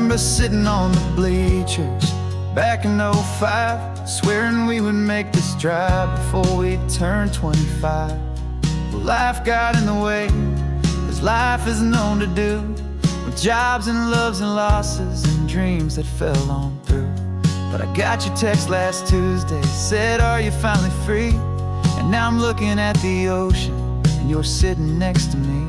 remember sitting on the bleachers back in '05, swearing we would make this drive before we turned 25. Well, life got in the way, as life is known to do, with jobs and loves and losses and dreams that fell on through. But I got your text last Tuesday, said, are you finally free? And now I'm looking at the ocean, and you're sitting next to me.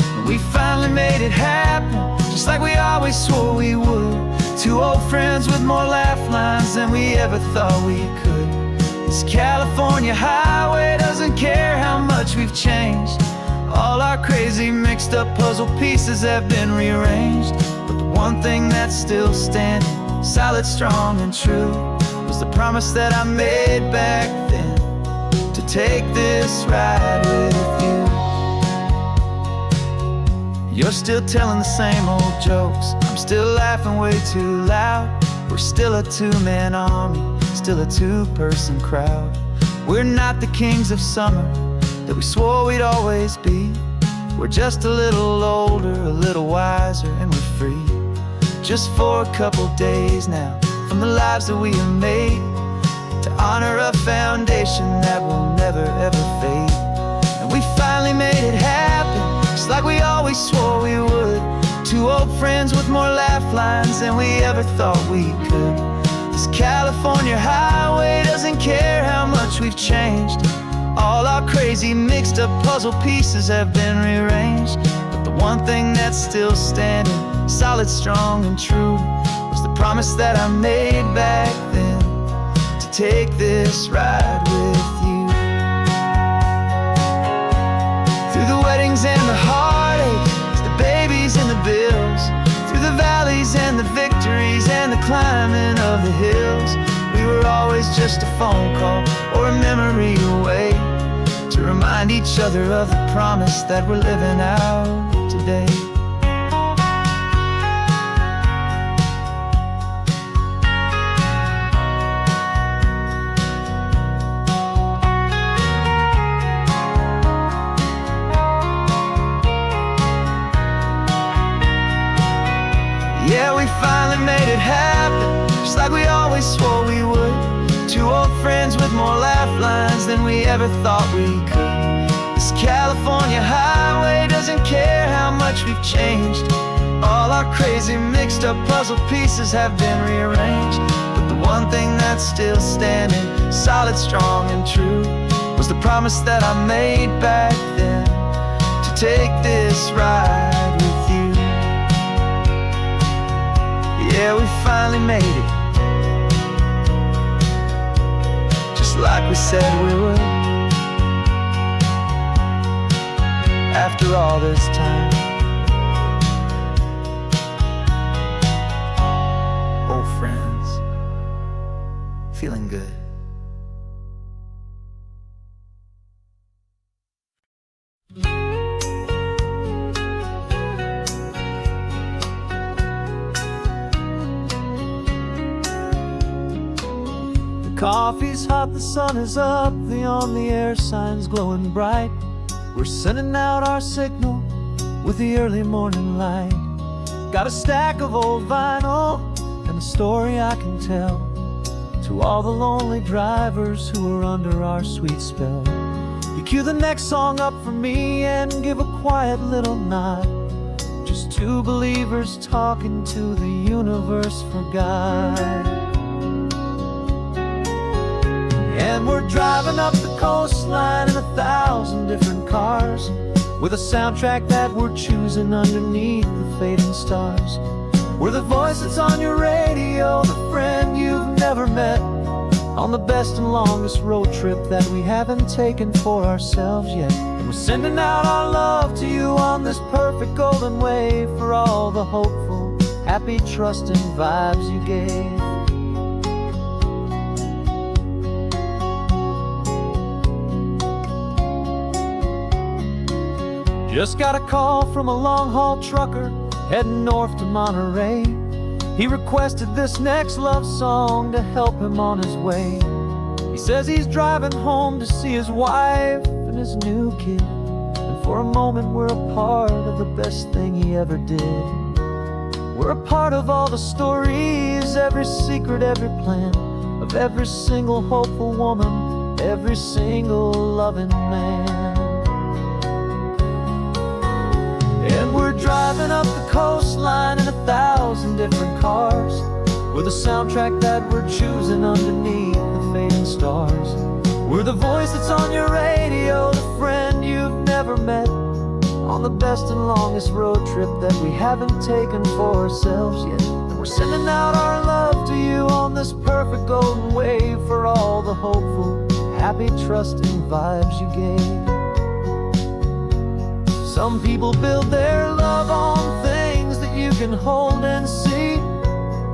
And we finally made it happen, just like we always swore we would. Two old friends with more laugh lines than we ever thought we could. This California highway doesn't care how much we've changed. All our crazy mixed up puzzle pieces have been rearranged. But the one thing that's still standing, solid, strong, and true, was the promise that I made back then, to take this ride with you. You're still telling the same old jokes, I'm still laughing way too loud. We're still a two-man army, still a two-person crowd. We're not the kings of summer that we swore we'd always be. We're just a little older, a little wiser, and we're free. Just for a couple days now, from the lives that we have made, to honor a foundation that will never ever fade. And we finally made it happen, just like we always swore we would. Two old friends with more laugh lines than we ever thought we could. This California highway doesn't care how much we've changed. All our crazy mixed up puzzle pieces have been rearranged. But the one thing that's still standing, solid, strong, and true, was the promise that I made back then, to take this ride with you. Through the weddings and the heartaches, the babies and the bills, through the valleys and the victories and the climbing of the hills, we were always just a phone call or a memory away, to remind each other of the promise that we're living out today. Yeah, we finally made it happen, just like we always swore we would. Two old friends with more laugh lines than we ever thought we could. This California highway doesn't care how much we've changed. All our crazy mixed up puzzle pieces have been rearranged. But the one thing that's still standing, solid, strong, and true, was the promise that I made back then, to take this ride with you. Yeah, we finally made it, just like we said we would. After all this time, old friends, feeling good. Coffee's hot, the sun is up, the on-the-air sign's glowing bright. We're sending out our signal with the early morning light. Got a stack of old vinyl and a story I can tell, to all the lonely drivers who are under our sweet spell. You cue the next song up for me and give a quiet little nod. Just two believers talking to the universe for God. And we're driving up the coastline in 1,000 different cars, with a soundtrack that we're choosing underneath the fading stars. We're the voice that's on your radio, the friend you've never met, on the best and longest road trip that we haven't taken for ourselves yet. And we're sending out our love to you on this perfect golden wave, for all the hopeful, happy, trusting vibes you gave. Just got a call from a long-haul trucker heading north to Monterey. He requested this next love song to help him on his way. He says he's driving home to see his wife and his new kid, and for a moment we're a part of the best thing he ever did. We're a part of all the stories, every secret, every plan, of every single hopeful woman, every single loving man. And we're driving up the coastline in 1,000 different cars, with a soundtrack that we're choosing underneath the fading stars. We're the voice that's on your radio, the friend you've never met, on the best and longest road trip that we haven't taken for ourselves yet. And we're sending out our love to you on this perfect golden wave, for all the hopeful, happy, trusting vibes you gave. Some people build their love on things that you can hold and see,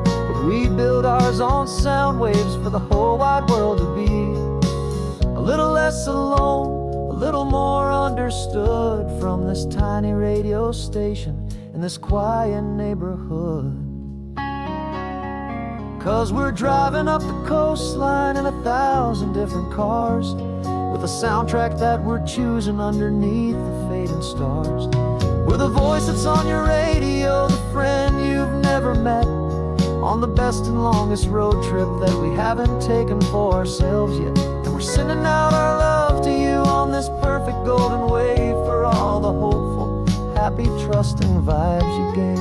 but we build ours on sound waves for the whole wide world to be a little less alone, a little more understood, from this tiny radio station in this quiet neighborhood. 'Cause we're driving up the coastline in 1,000 different cars, with a soundtrack that we're choosing underneath the fading stars. We're the voice that's on your radio, the friend you've never met, on the best and longest road trip that we haven't taken for ourselves yet. And we're sending out our love to you on this perfect golden wave, for all the hopeful, happy, trusting vibes you gave.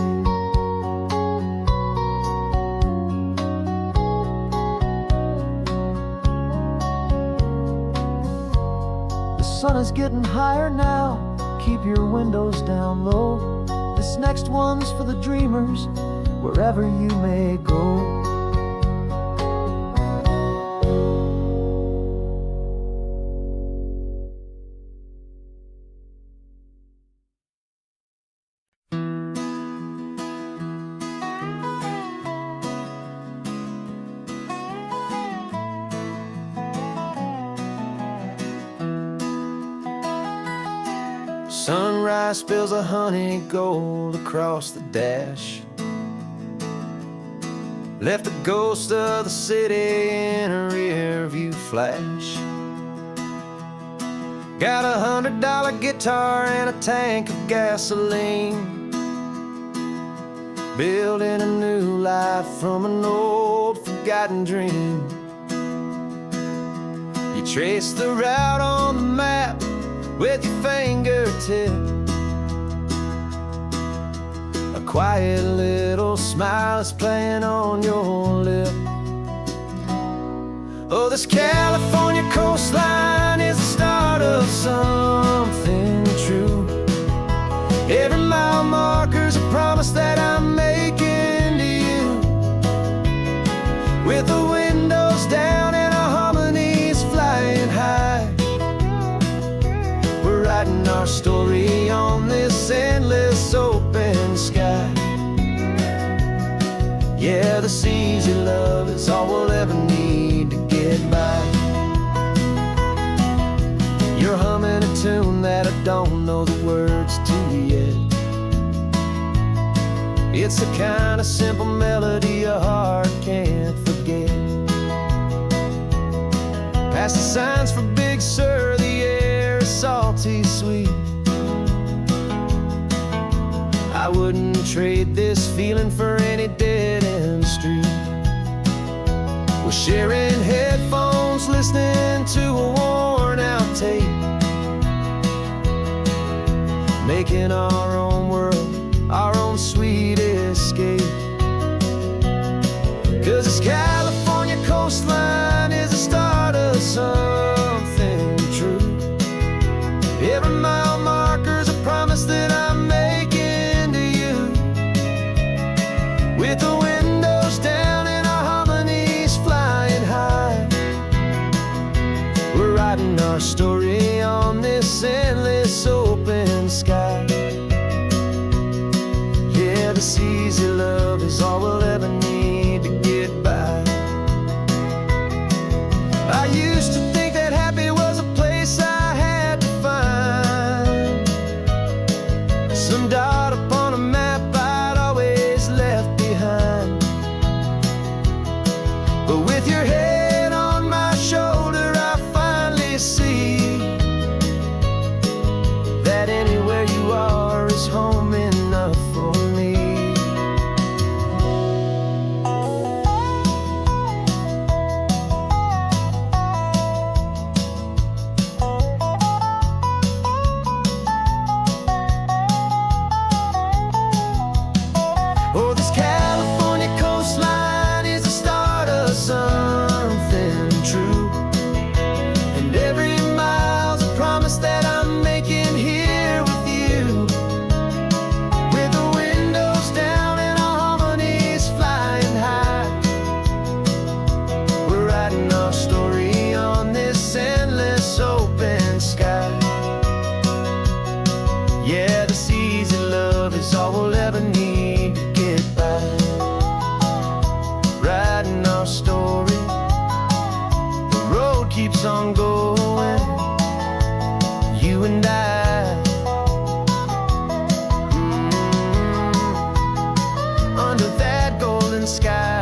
The sun is getting higher now, keep your windows down low. This next one's for the dreamers, wherever you may go. Sunrise spills a honey gold across the dash, left the ghost of the city in a rear view flash. Got a $100 guitar and a tank of gasoline, building a new life from an old forgotten dream. You trace the route on the map with your fingertip, a quiet little smile is playing on your lip. Oh, this California coastline is the start of something true. Every mile marker's a promise that I'm making to you, with the windows down and our harmonies flying high. We're writing our story on this endless open sky. Yeah, this easy love is all we'll ever need to get by. You're humming a tune that I don't know the words to yet. It's the kind of simple melody your heart can't forget. Past the signs for Big Sur, the air is salty sweet. I wouldn't trade this feeling for any dead-end street. We're sharing headphones, listening to a worn-out tape, making our own world, our own sweet escape. 'Cause this California coastline is the start of something true. Every mile marker's a promise that I'm making to you, with the windows down and our harmonies flying high. We're writing our story on this endless open sky. Yeah, this easy love is all we'll ever need to get by. I used to think that happy was a place I had to find, some dot upon a map I'd always left behind. But with your head on my shoulder, I finally see that anywhere you are is home enough for me. Oh, this California coastline is the start of something true, and every mile's a promise that I'm making here with you. With the windows down and our harmonies flying high, we're writing our story on this endless open sky. Yeah, this easy love is all we'll ever need to get by. Writing our story, the road keeps on going, you and I. Under that golden sky.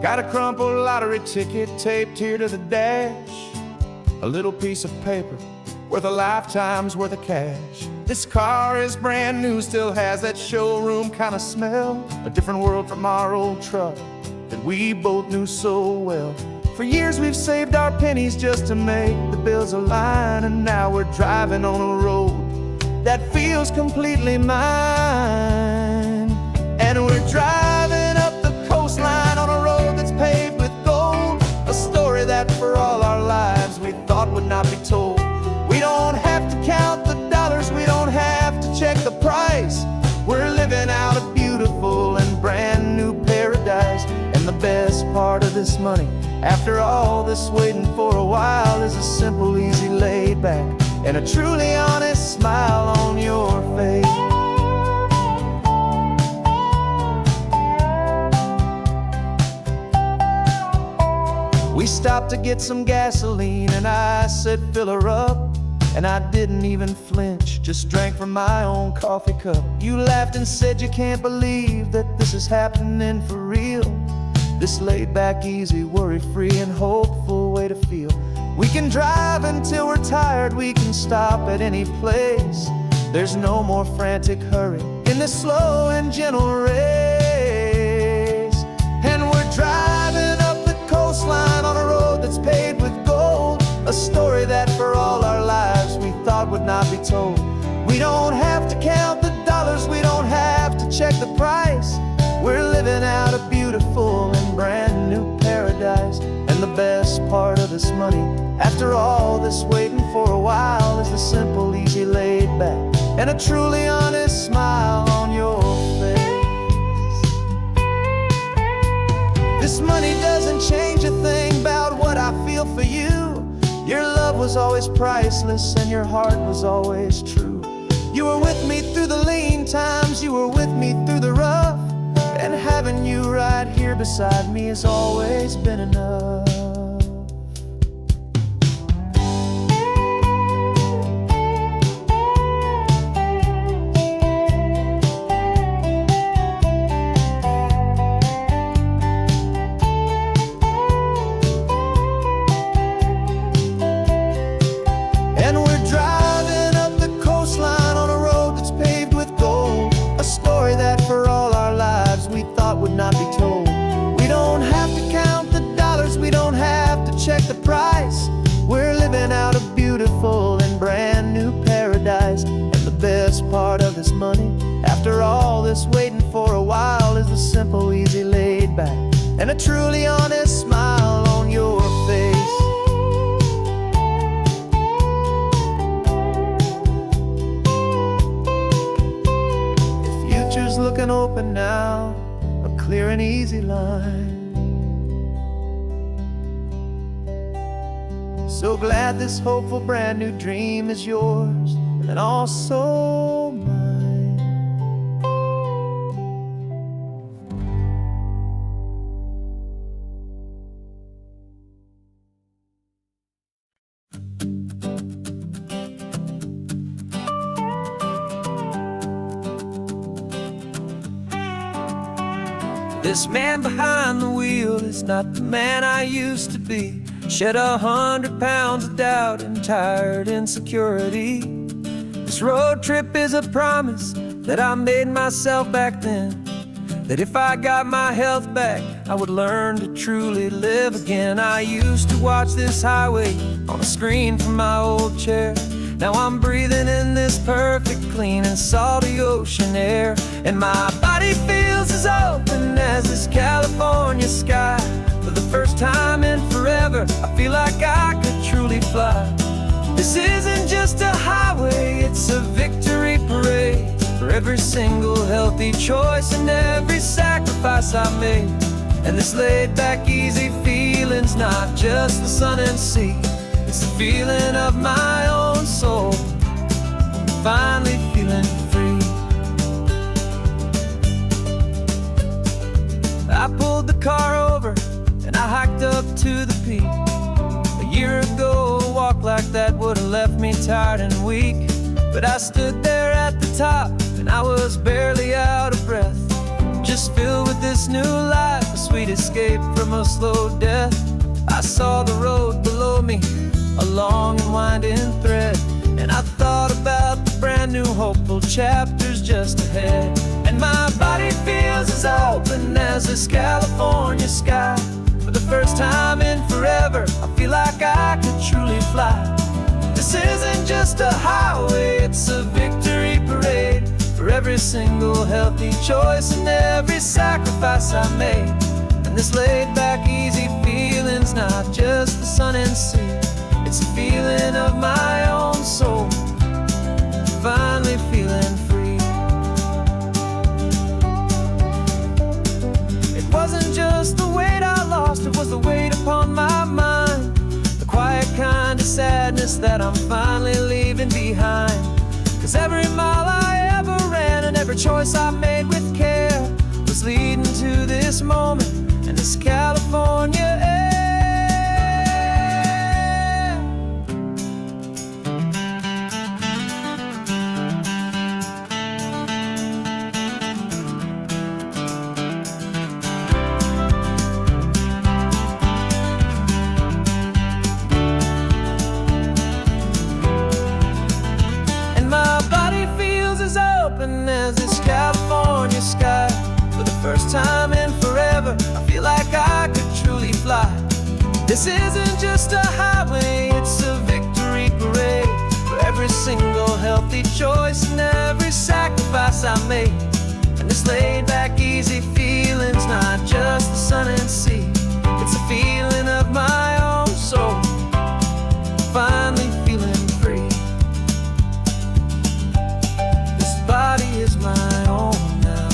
Got a crumpled lottery ticket taped here to the dash, a little piece of paper worth a lifetime's worth of cash. This car is brand new, still has that showroom kind of smell, a different world from our old truck that we both knew so well. For years we've saved our pennies just to make the bills align, and now we're driving on a road that feels completely mine. And we're driving up the coastline on a road that's paved with gold, a story that for all our lives we thought would not be told. We don't have to count the dollars, we don't have to check the price. We're living out a beautiful and brand new paradise. And the best part of this money, after all this waiting for a while, is a simple, easy, laid back, and a truly honest smile on your face. We stopped to get some gasoline and I said fill her up, and I didn't even flinch, just drank from my own coffee cup. You laughed and said you can't believe that this is happening for real. This laid back, easy, worry-free and hopeful way to feel. We can drive until we're tired, we can stop at any place. There's no more frantic hurry in this slow and gentle race. And we're driving up the coastline on a road that's paved with gold, a story that for all our lives we thought would not be told. We don't have to count the dollars, we don't have to check the price. We're living out a beautiful and brand new paradise. And the best part of this money, after all this waiting for a while, is the simple, easy, laid back, and a truly honest smile on your face. This money doesn't change a thing about what I feel for you. Your love was always priceless and your heart was always true. You were with me through the lean times, you were with me through the rough, and having you right here beside me has always been enough. And we're driving up the coastline on a road that's paved with gold, a story that for all our lives we thought would not be told. We don't have to count the dollars, we don't have to check the price. We're living out a beautiful and brand new paradise. And the best part of this money, after all this waiting for a while, is the simple, easy, laid back, and a truly honest smile on your face. The future's looking open now, a clear and easy line. So glad this hopeful brand new dream is yours and also mine. This man behind the wheel is not the man I used to be. Shed 100 pounds of doubt and tired insecurity. This road trip is a promise that I made myself back then, that if I got my health back, I would learn to truly live again. I used to watch this highway on a screen from my old chair. Now I'm breathing in this perfect, clean and salty ocean air. And my body feels as open as this California sky. For the first time in forever, I feel like I could truly fly. This isn't just a highway, it's a victory parade. For every single healthy choice and every sacrifice I made. And this laid back, easy feeling's not just the sun and sea. It's the feeling of my own soul, finally feeling free. I pulled the car over and I hiked up to the peak. A year ago, a walk like that would've left me tired and weak. But I stood there at the top and I was barely out of breath, just filled with this new life, a sweet escape from a slow death. I saw the road below me, a long and winding thread, and I thought about the brand new hopeful chapters just ahead. And my body feels as open as this California sky. For the first time in forever, I feel like I could truly fly. This isn't just a highway, it's a victory parade. For every single healthy choice and every sacrifice I made. And this laid back, easy feeling's not just the sun and sea. It's a feeling of my own soul, finally feeling free. It wasn't just the weight I lost, it was the weight upon my mind. The quiet kind of sadness that I'm finally leaving behind. 'Cause every mile I ever ran and every choice I made with care was leading to this moment and this California air. As this California sky. For the first time in forever, I feel like I could truly fly. This isn't just a highway, it's a victory parade. For every single healthy choice and every sacrifice I made. And this laid back, easy feeling's not just the sun and sea. It's a feeling of my own soul, finally feeling free. Body is my own now.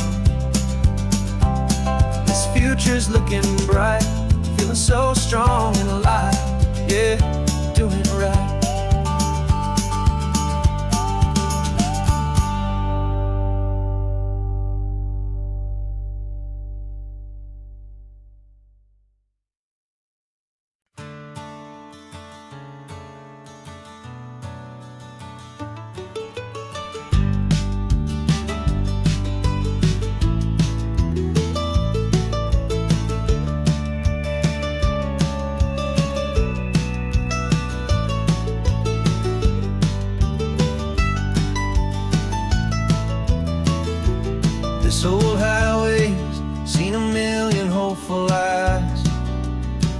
This future's looking bright, feeling so strong and alive. Yeah, doing it right. This old highway's seen a million hopeful eyes,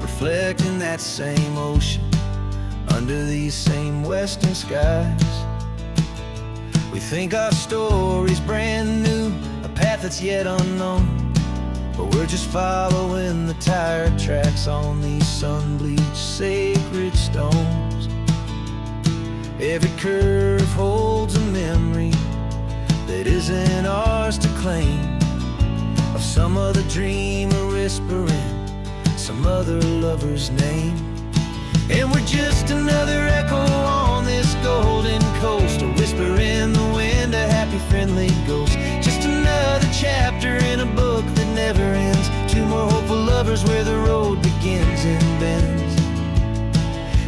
reflecting that same ocean under these same western skies. We think our story's brand new, a path that's yet unknown, but we're just following the tired tracks on these sun-bleached sacred stones. Every curve holds a memory that isn't ours to claim, of some other dreamer whispering some other lover's name. And we're just another echo on this golden coast, a whisper in the wind, a happy friendly ghost. Just another chapter in a book that never ends. Two more hopeful lovers where the road begins and bends.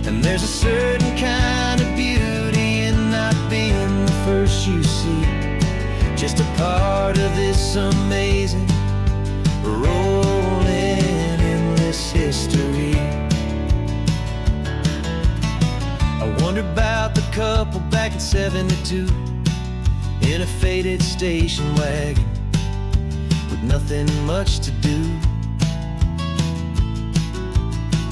And there's a certain kind of beauty in not being the first you see, just a part of this amazing road. 72 in a faded station wagon with nothing much to do.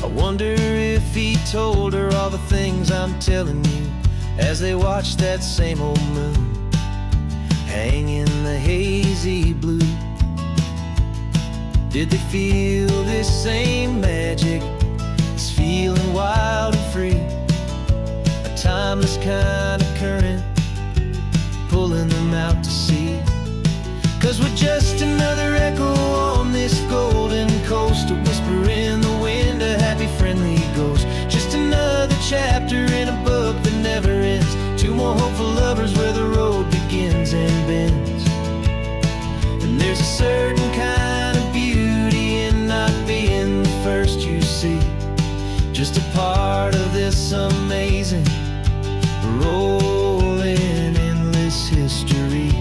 I wonder if he told her all the things I'm telling you as they watched that same old moon hang in the hazy blue. Did they feel this same magic, this feeling wild and free, a timeless kind of current pulling them out to sea? 'Cause we're just another echo on this golden coast, a whisper in the wind, a happy friendly ghost. Just another chapter in a book that never ends, two more hopeful lovers where the road begins and bends. And there's a certain kind of beauty in not being the first you see, just a part of this amazing rolling endless history.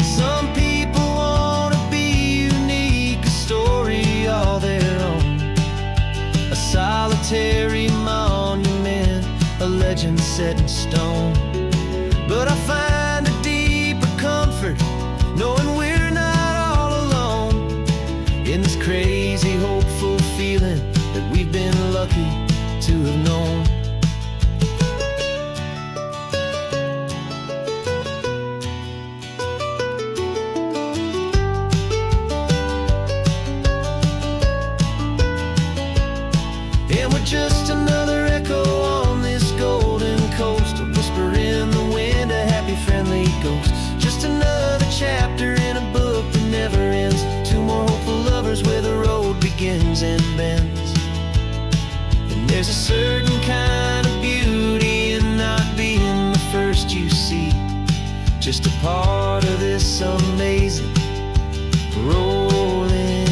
Some people want to be unique, a story all their own, a solitary monument, a legend set in stone. But I find a deeper comfort knowing we're not all alone in this crazy, hopeful feeling that we've been lucky to have known. And we're just another echo on this golden coast, a whisper in the wind, a happy friendly ghost. Just another chapter in a book that never ends, two more hopeful lovers where the road begins and bends. And there's a certain kind of beauty in not being the first you see, just a part of this amazing rolling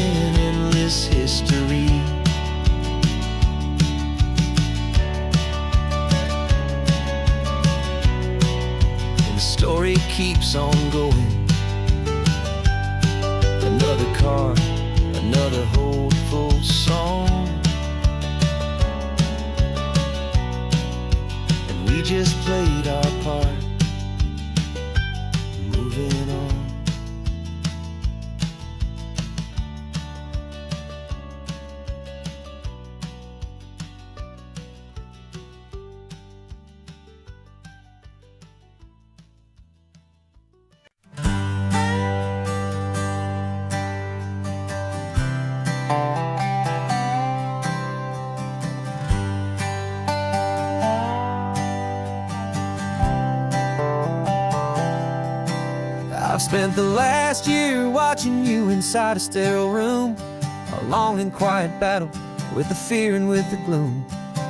endless history. Story keeps on going. Another car, another hopeful song, and we just played our part, moving on. I've spent the last year watching you inside a sterile room, a long and quiet battle with the fear and with the gloom.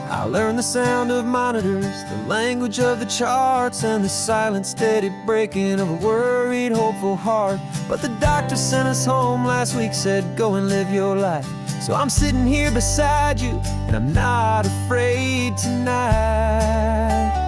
I learned the sound of monitors, the language of the charts, and the silent, steady breaking of a worried, hopeful heart. But the doctor sent us home last week, said, go and live your life. So I'm sitting here beside you, and I'm not afraid tonight.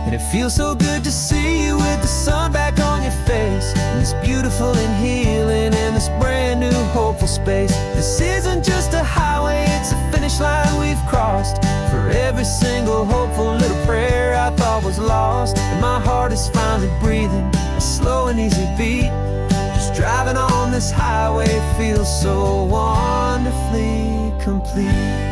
And it feels so good to see you with the sun back on your face, and this beautiful and healing in this brand new hopeful space. This isn't just a highway, it's a finish line we've crossed. For every single hopeful little prayer I thought was lost, and my heart is finally breathing a slow and easy beat. Just driving on this highway feels so wonderfully complete.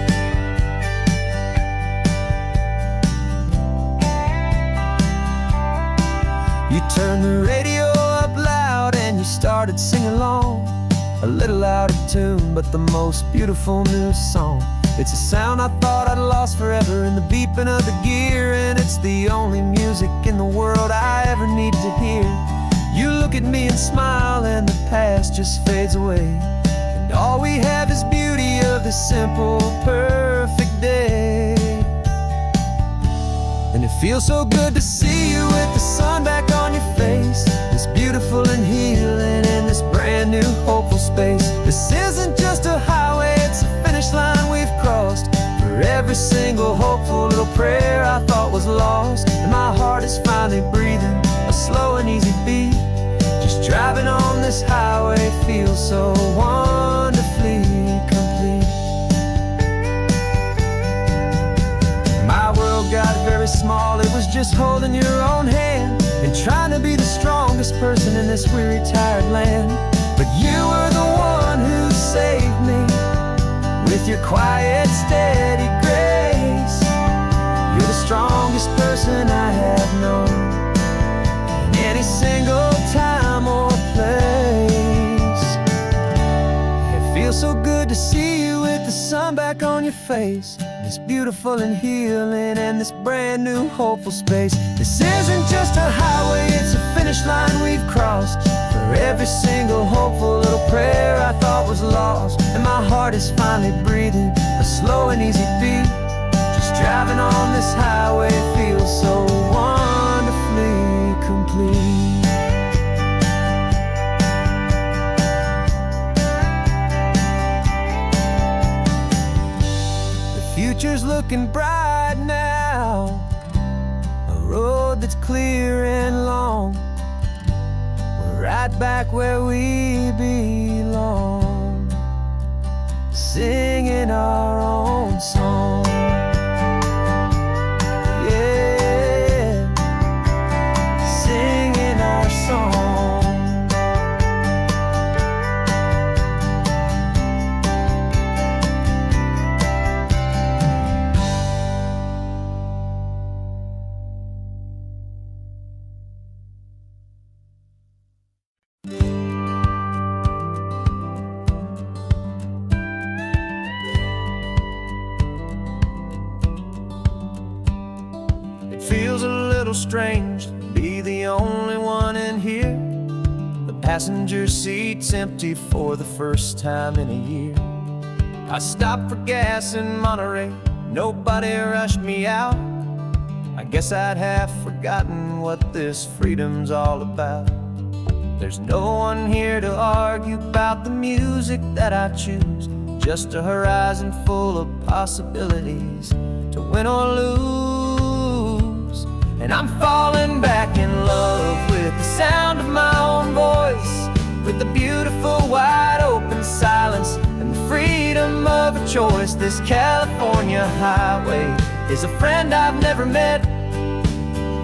You turned the radio up loud and you started singing along, a little out of tune, but the most beautiful new song. It's a sound I thought I'd lost forever in the beeping of the gear, and it's the only music in the world I ever need to hear. You look at me and smile and the past just fades away, and all we have is beauty of this simple, perfect day. And it feels so good to see you with the sun back on your face, this beautiful and healing in this brand new hopeful space. This isn't just a highway, it's a finish line we've crossed. For every single hopeful little prayer I thought was lost, and my heart is finally breathing a slow and easy beat. Just driving on this highway feels so wonderfully complete. My world got just holding your own hand and trying to be the strongest person in this weary, tired land. But you were the one who saved me with your quiet, steady grace. You're the strongest person I have known in any single time or place. It feels so good to see you with the sun back on your face. This beautiful and healing and this brand new hopeful space. This isn't just a highway, it's a finish line we've crossed. For every single hopeful little prayer I thought was lost. And my heart is finally breathing a slow and easy beat. Just driving on this highway feels so wonderfully complete. Future's looking bright now, a road that's clear and long. We're right back where we belong, singing our own song. Yeah, singing our song. Feels a little strange to be the only one in here. The passenger seat's empty for the first time in a year. I stopped for gas in Monterey, nobody rushed me out. I guess I'd have forgotten what this freedom's all about. There's no one here to argue about the music that I choose, just a horizon full of possibilities to win or lose. And I'm falling back in love with the sound of my own voice, with the beautiful wide open silence and the freedom of a choice. This California highway is a friend I've never met,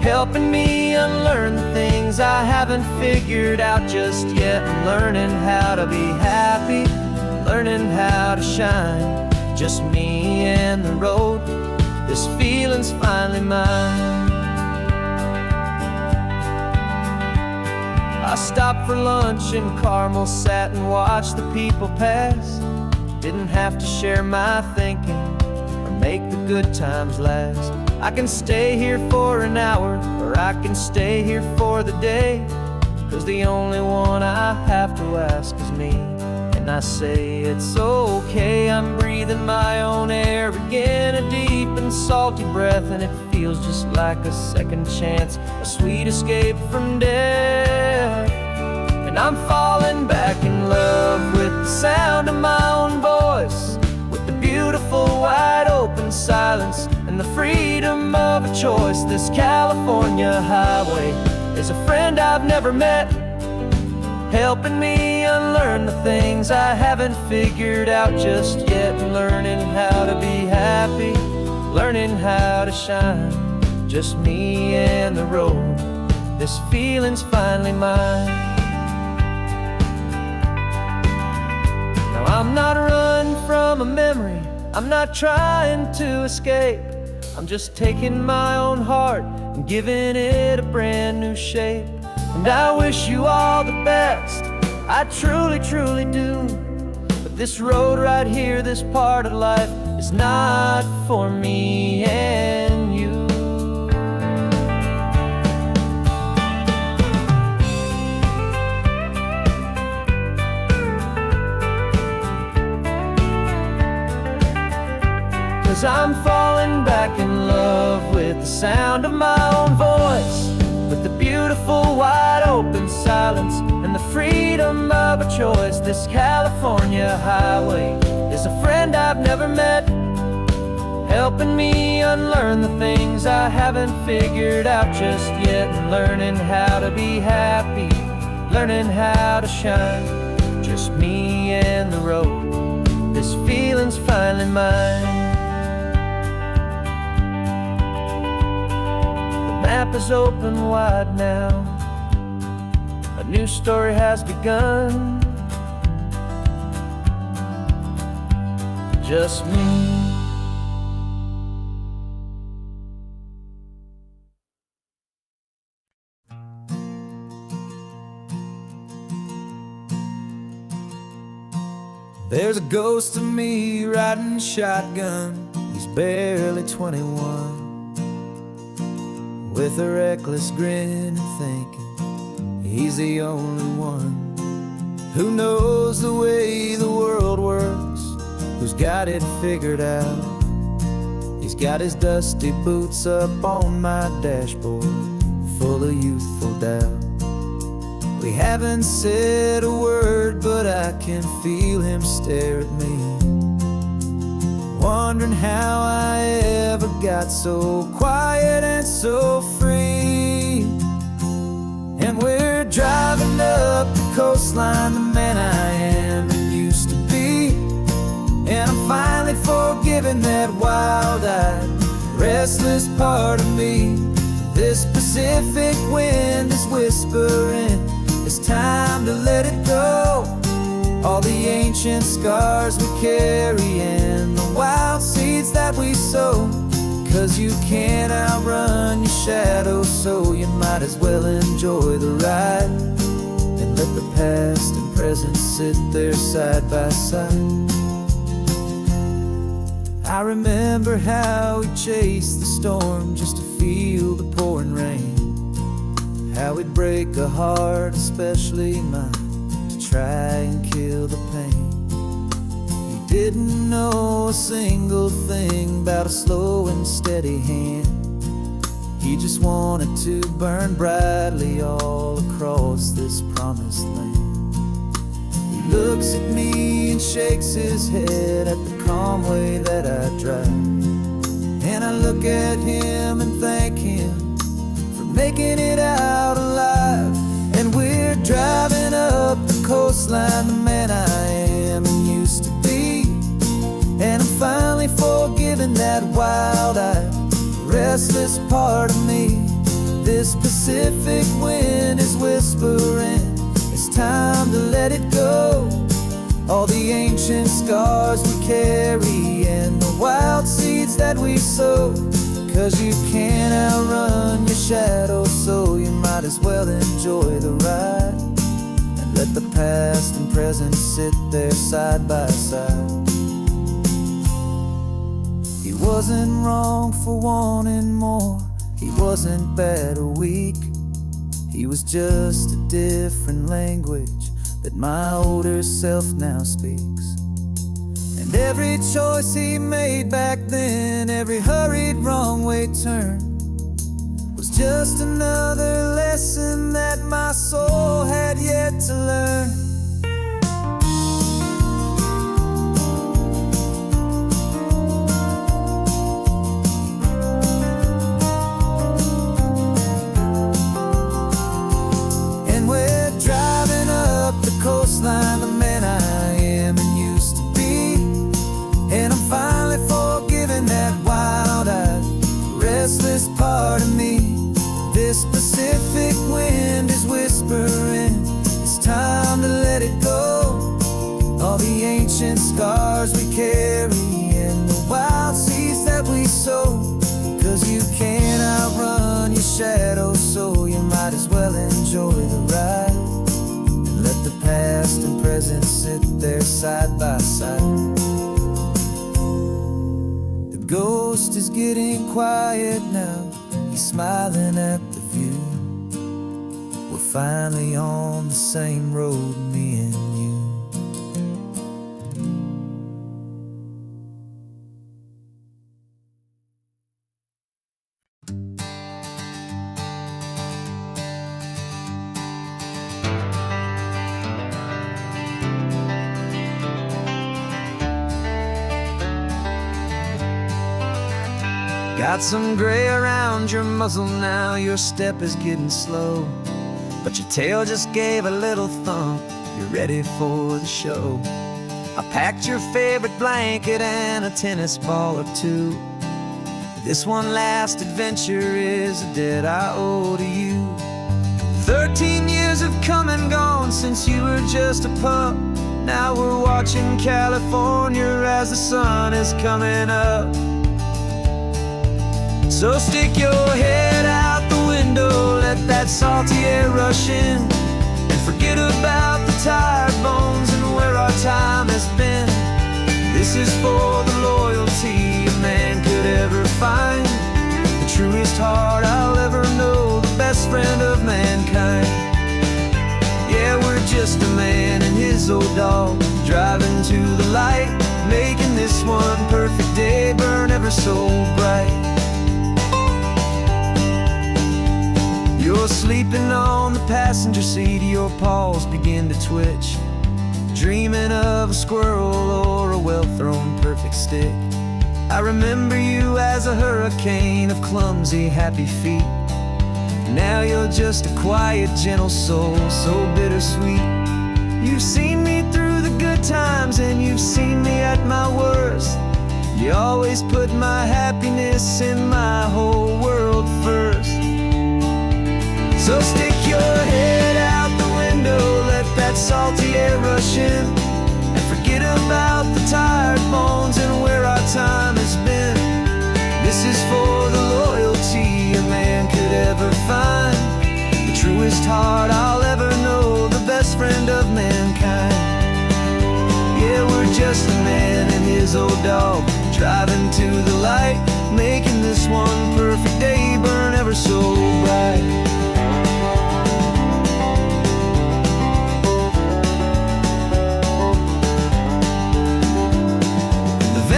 helping me unlearn the things I haven't figured out just yet. And learning how to be happy, learning how to shine, just me and the road. This feeling's finally mine. I stopped for lunch in Carmel, sat and watched the people pass. Didn't have to share my thinking or make the good times last. I can stay here for an hour, or I can stay here for the day, 'cause the only one I have to ask is me. And I say it's okay, I'm breathing my own air again, a deep and salty breath, and it feels just like a second chance, a sweet escape from death. And I'm falling back in love with the sound of my own voice, with the beautiful wide open silence and the freedom of a choice. This California highway is a friend I've never met, helping me unlearn the things I haven't figured out just yet. Learning how to be happy, learning how to shine, just me and the road. This feeling's finally mine. Now I'm not running from a memory, I'm not trying to escape. I'm just taking my own heart and giving it a brand new shape. And I wish you all the best, I truly, truly do. But this road right here, this part of life, is not for me and you. 'Cause I'm falling back in love with the sound of my own voice, with the beautiful wide open silence and the freedom of a choice. This California highway is a friend I've never met, helping me unlearn the things I haven't figured out just yet. And learning how to be happy, learning how to shine, just me and the road. This feeling's finally mine. map is open wide now. A new story has begun. Just me. There's a ghost of me riding shotgun. He's barely 21, with a reckless grin and thinking he's the only one who knows the way the world works, who's got it figured out. He's got his dusty boots up on my dashboard, full of youthful doubt. We haven't said a word, but I can feel him stare at me, wondering how I ever got so quiet and so free. And we're driving up the coastline, the man I am and used to be. And I'm finally forgiving that wild-eyed, restless part of me. This Pacific wind is whispering, it's time to let it go. All the ancient scars we carry and the wild seeds that we sow. 'Cause you can't outrun your shadow, so you might as well enjoy the ride and let the past and present sit there side by side. I remember how we chased the storm just to feel the pouring rain, how we'd break a heart, especially mine, to try and kill the pain. He didn't know a single thing about a slow and steady hand. He just wanted to burn brightly all across this promised land. He looks at me and shakes his head at the calm way that I drive, and I look at him and thank him making it out alive. And we're driving up the coastline, the man I am and used to be. And I'm finally forgiving that wild-eyed, restless part of me. This Pacific wind is whispering, it's time to let it go. All the ancient scars we carry and the wild seeds that we sow. 'Cause you can't outrun your shadow, so you might as well enjoy the ride and let the past and present sit there side by side. He wasn't wrong for wanting more, he wasn't bad or weak. He was just a different language that my older self now speaks. And every choice he made back then, every hurried wrong way turn, was just another lesson that my soul had yet to learn. And we're driving up the coastline, the man I am and used to be. And I'm finally forgiving that wild-eyed, restless part of me. This Pacific wind is whispering, it's time to let it go. All the ancient scars we carry and the wild seeds that we sow. 'Cause you can't outrun your shadow, so you might as well enjoy the ride and let the past and present sit there side by side. The ghost is getting quiet now, he's smiling at the view. We're finally on the same road, me and you. Got some gray around your muzzle now, your step is getting slow, but your tail just gave a little thump, you're ready for the show. I packed your favorite blanket and a tennis ball or two. This one last adventure is a debt I owe to you. 13 years have come and gone since you were just a pup. Now we're watching California as the sun is coming up. So stick your head out the window, let that salty air rush in, and forget about the tired bones and where our time has been. This is for the loyalty a man could ever find, the truest heart I'll ever know, the best friend of mankind. Yeah, we're just a man and his old dog, driving to the light, making this one perfect day burn ever so bright. You're sleeping on the passenger seat, your paws begin to twitch, dreaming of a squirrel or a well-thrown perfect stick. I remember you as a hurricane of clumsy, happy feet. Now you're just a quiet, gentle soul, so bittersweet. You've seen me through the good times and you've seen me at my worst. You always put my happiness in my whole world first. So stick your head out the window, let that salty air rush in, and forget about the tired bones and where our time has been. This is for the loyalty a man could ever find, the truest heart I'll ever know, the best friend of mankind. Yeah, we're just a man and his old dog, driving to the light, making this one perfect day burn ever so bright.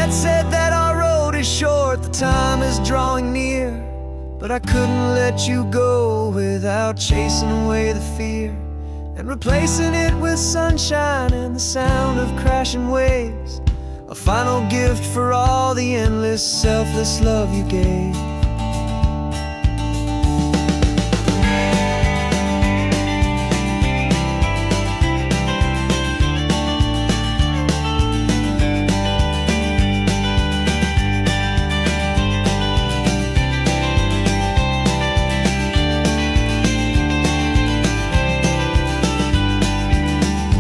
Said that our road is short, the time is drawing near, but I couldn't let you go without chasing away the fear and replacing it with sunshine and the sound of crashing waves, a final gift for all the endless, selfless love you gave.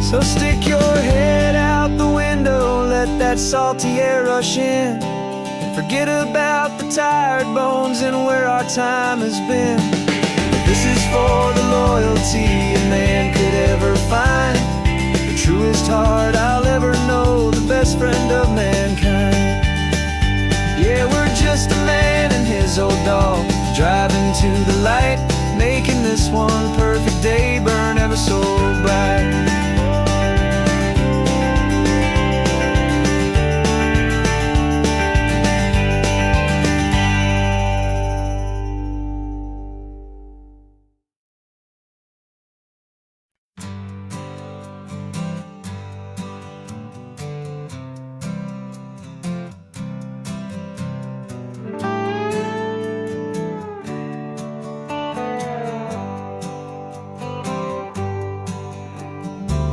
So stick your head out the window, let that salty air rush in, and forget about the tired bones and where our time has been. This is for the loyalty a man could ever find, the truest heart I'll ever know, the best friend of mankind. Yeah, we're just a man and his old dog, driving to the light, making this one perfect day burn ever so bright.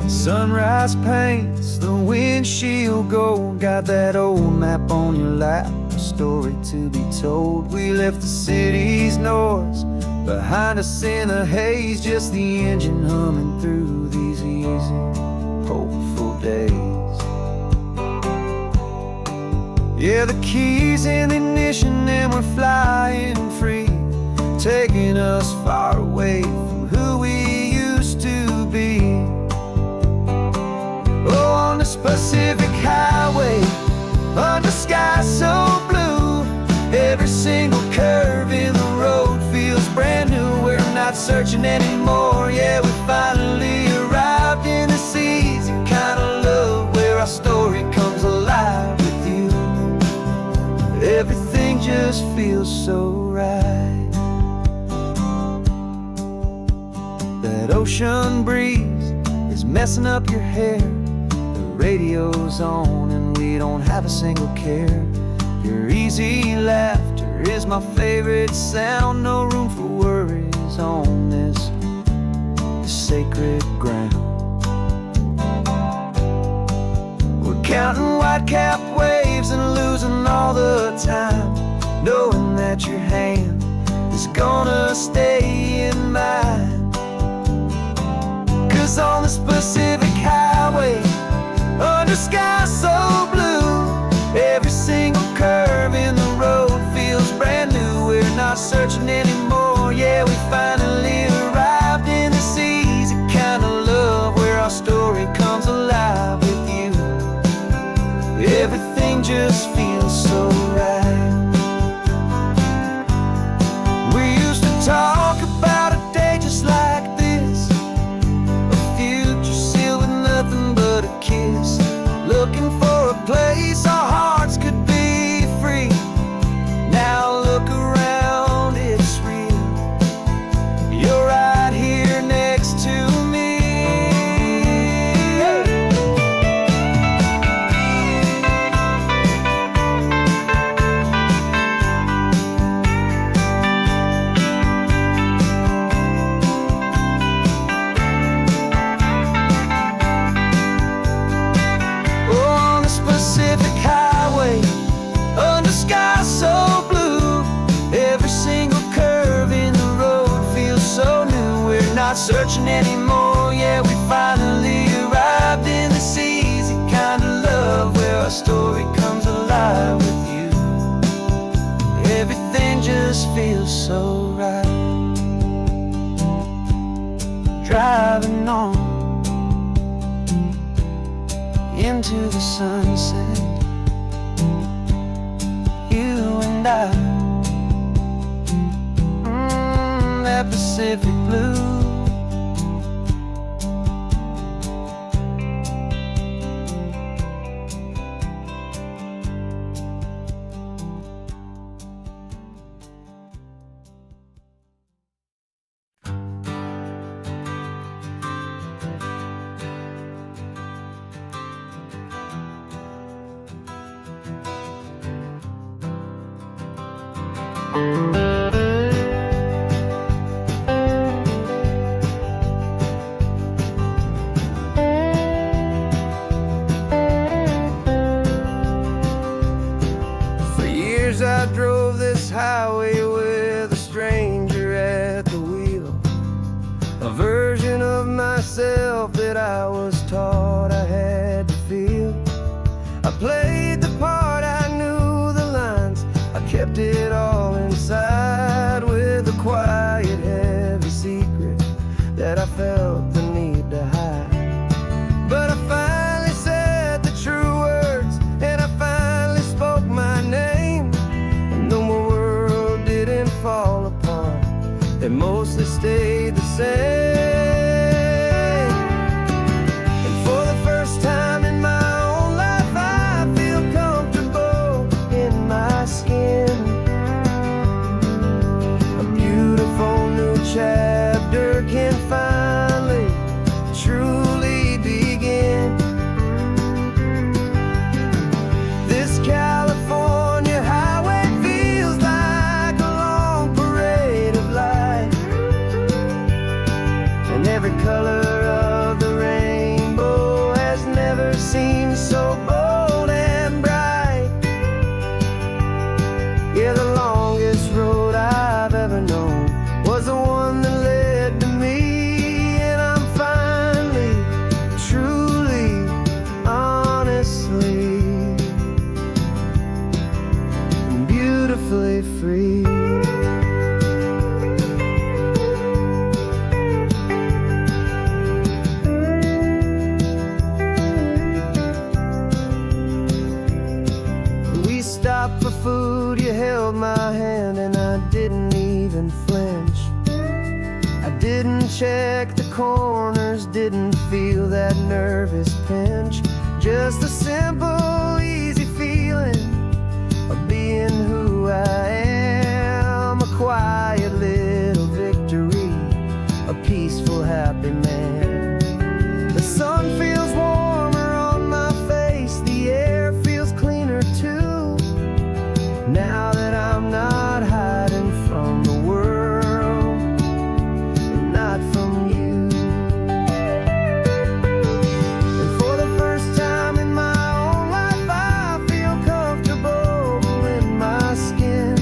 Sunrise paints the windshield gold, got that old map on your lap, a story to be told. We left the city's noise behind us in the haze, just the engine humming through these easy, hopeful days. Yeah, the keys in the ignition and we're flying free, taking us far away from who we used to be. Oh, on this Pacific highway, under sky so blue, every single curve in the road feels brand new. We're not searching anymore, yeah, we finally arrived in this easy kind of love, where our story comes alive with you. Everything just feels so right. That ocean breeze is messing up your hair, radio's on and we don't have a single care. Your easy laughter is my favorite sound, no room for worries on this sacred ground. We're counting white-capped waves and losing all the time, knowing that your hand is gonna stay in mine. 'Cause on this Pacific highway, under sky so blue, every single curve in the road feels brand new. We're not searching anymore, yeah, we finally arrived in this easy kind of love where our story comes alive with you. Everything just feels so right. We used to talk about a day just like this, a future sealed with nothing but a kiss, looking for a place our hearts could be free. Now look around, it's real. You're right here next to me. Oh, on this Pacific highway, under sky so blue, every single curve in the road feels so new. We're not searching anymore, yeah, we finally arrived in this easy kind of love where our story comes alive with you. Everything just feels so right. Driving on into the sunset, you and I, that Pacific blue. For years I drove this highway with a stranger at the wheel, a version of myself that I was taught I had to feel. I played the part, I knew the lines, I kept it all inside with a quiet, heavy secret that I felt the need to hide. But I finally said the true words, and I finally spoke my name, and though my world didn't fall apart, it mostly stayed the same. And for the first time in my own life, I feel comfortable in my skin. A beautiful new chapter can finally truly begin. This California highway feels like a long parade of light, and every color of the rainbow has never seemed so bold and bright. Yeah, the longest road I've ever known was the one that led to me, and I'm finally, truly, honestly, beautifully free. We stopped for food, you held my hand, and I didn't even flinch. I didn't check the corners, didn't feel that nervous pinch. Just a simple, easy feeling of being who I am. A quiet little victory, a peaceful, happy man. The sun feels warmer on my face, the air feels cleaner too, now that I'm not hiding from the world and not from you. And for the first time in my own life, I feel comfortable in my skin.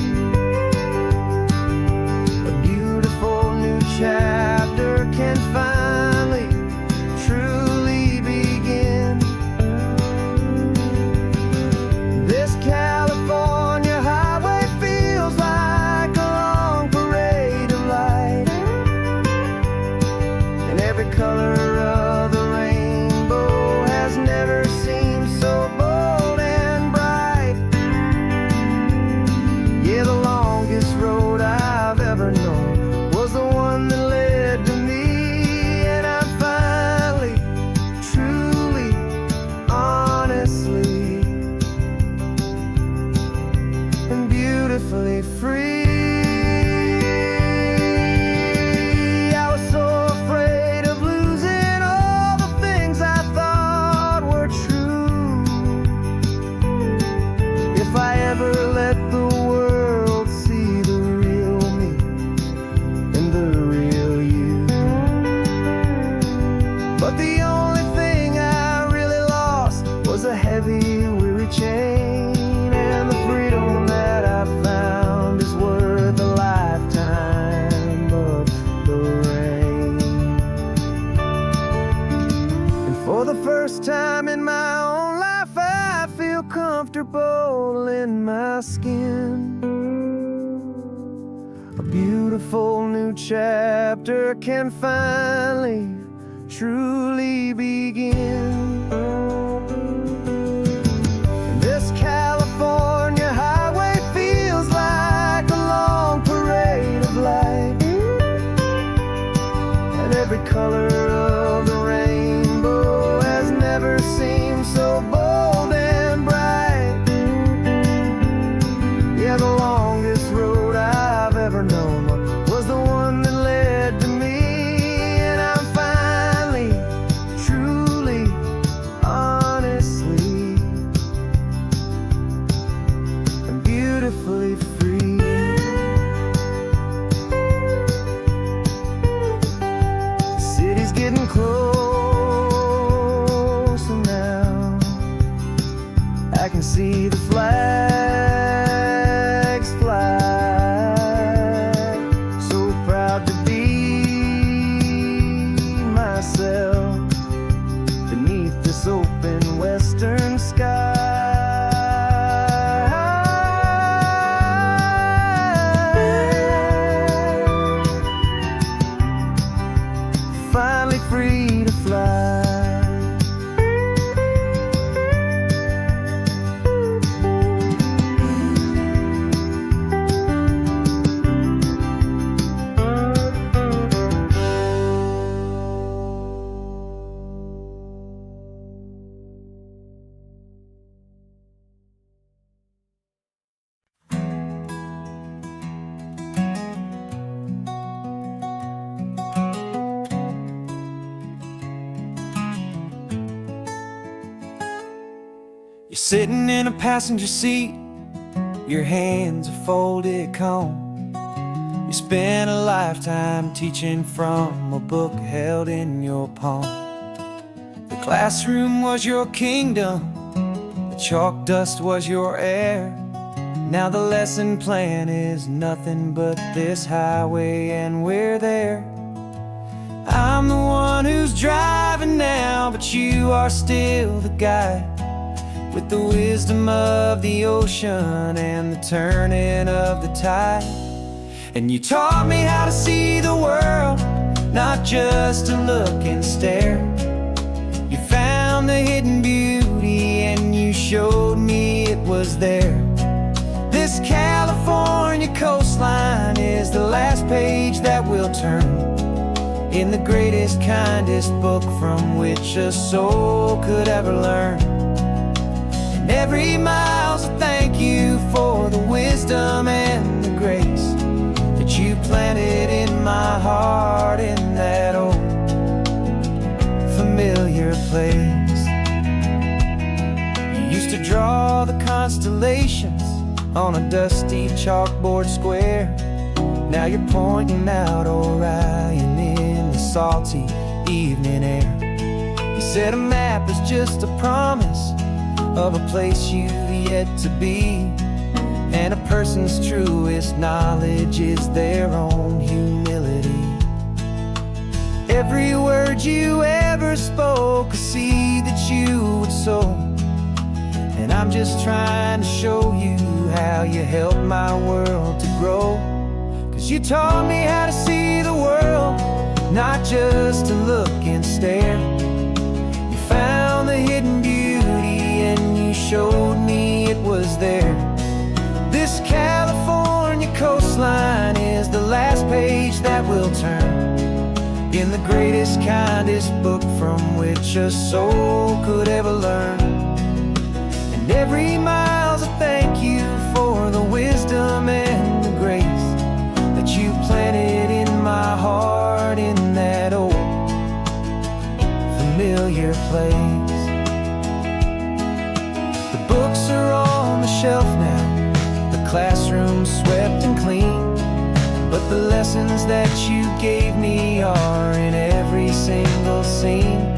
the only thing I really lost was a heavy, weary chain. And the freedom that I found is worth a lifetime of the rain. And for the first time in my own life, I feel comfortable in my skin. A beautiful new chapter can finally, truly begin. This California highway feels like a long parade of light, and every color of the rainbow has never seemed so bold and bright. Yeah, the longest road I've ever known was the one that led to me, and I'm finally, truly, honestly, and beautifully free. The city's getting closer now. I can see the flags fly. So proud to be myself beneath this open western sky. Finally free to fly. You're sitting in a passenger seat, your hands are folded calm. You spent a lifetime teaching from a book held in your palm. The classroom was your kingdom, the chalk dust was your air. Now the lesson plan is nothing but this highway, and we're there. I'm the one who's driving now, but you are still the guide, with the wisdom of the ocean and the turning of the tide. And you taught me how to see the world, not just to look and stare. You found the hidden beauty and you showed me it was there. This California coastline is the last page that we'll turn in the greatest, kindest book from which a soul could ever learn. And every mile's a thank you for the wisdom and the grace that you planted in my heart in that old familiar place. You used to draw the constellations on a dusty chalkboard square. Now you're pointing out Orion in the salty evening air. You said a map is just a promise of a place you've yet to be, and a person's truest knowledge is their own humility. Every word you ever spoke, a seed that you would sow, and I'm just trying to show you how you helped my world to grow. 'Cause you taught me how to see the world, not just to look and stare. You found the hidden beauty and you showed me it was there. This California coastline is the last page that we'll turn in the greatest, kindest book from which a soul could ever learn. And every mile's a thank you for the wisdom and the grace that you planted in my heart in that old familiar place. The books are on the shelf now, the classroom swept and clean, but the lessons that you gave me are in every single scene.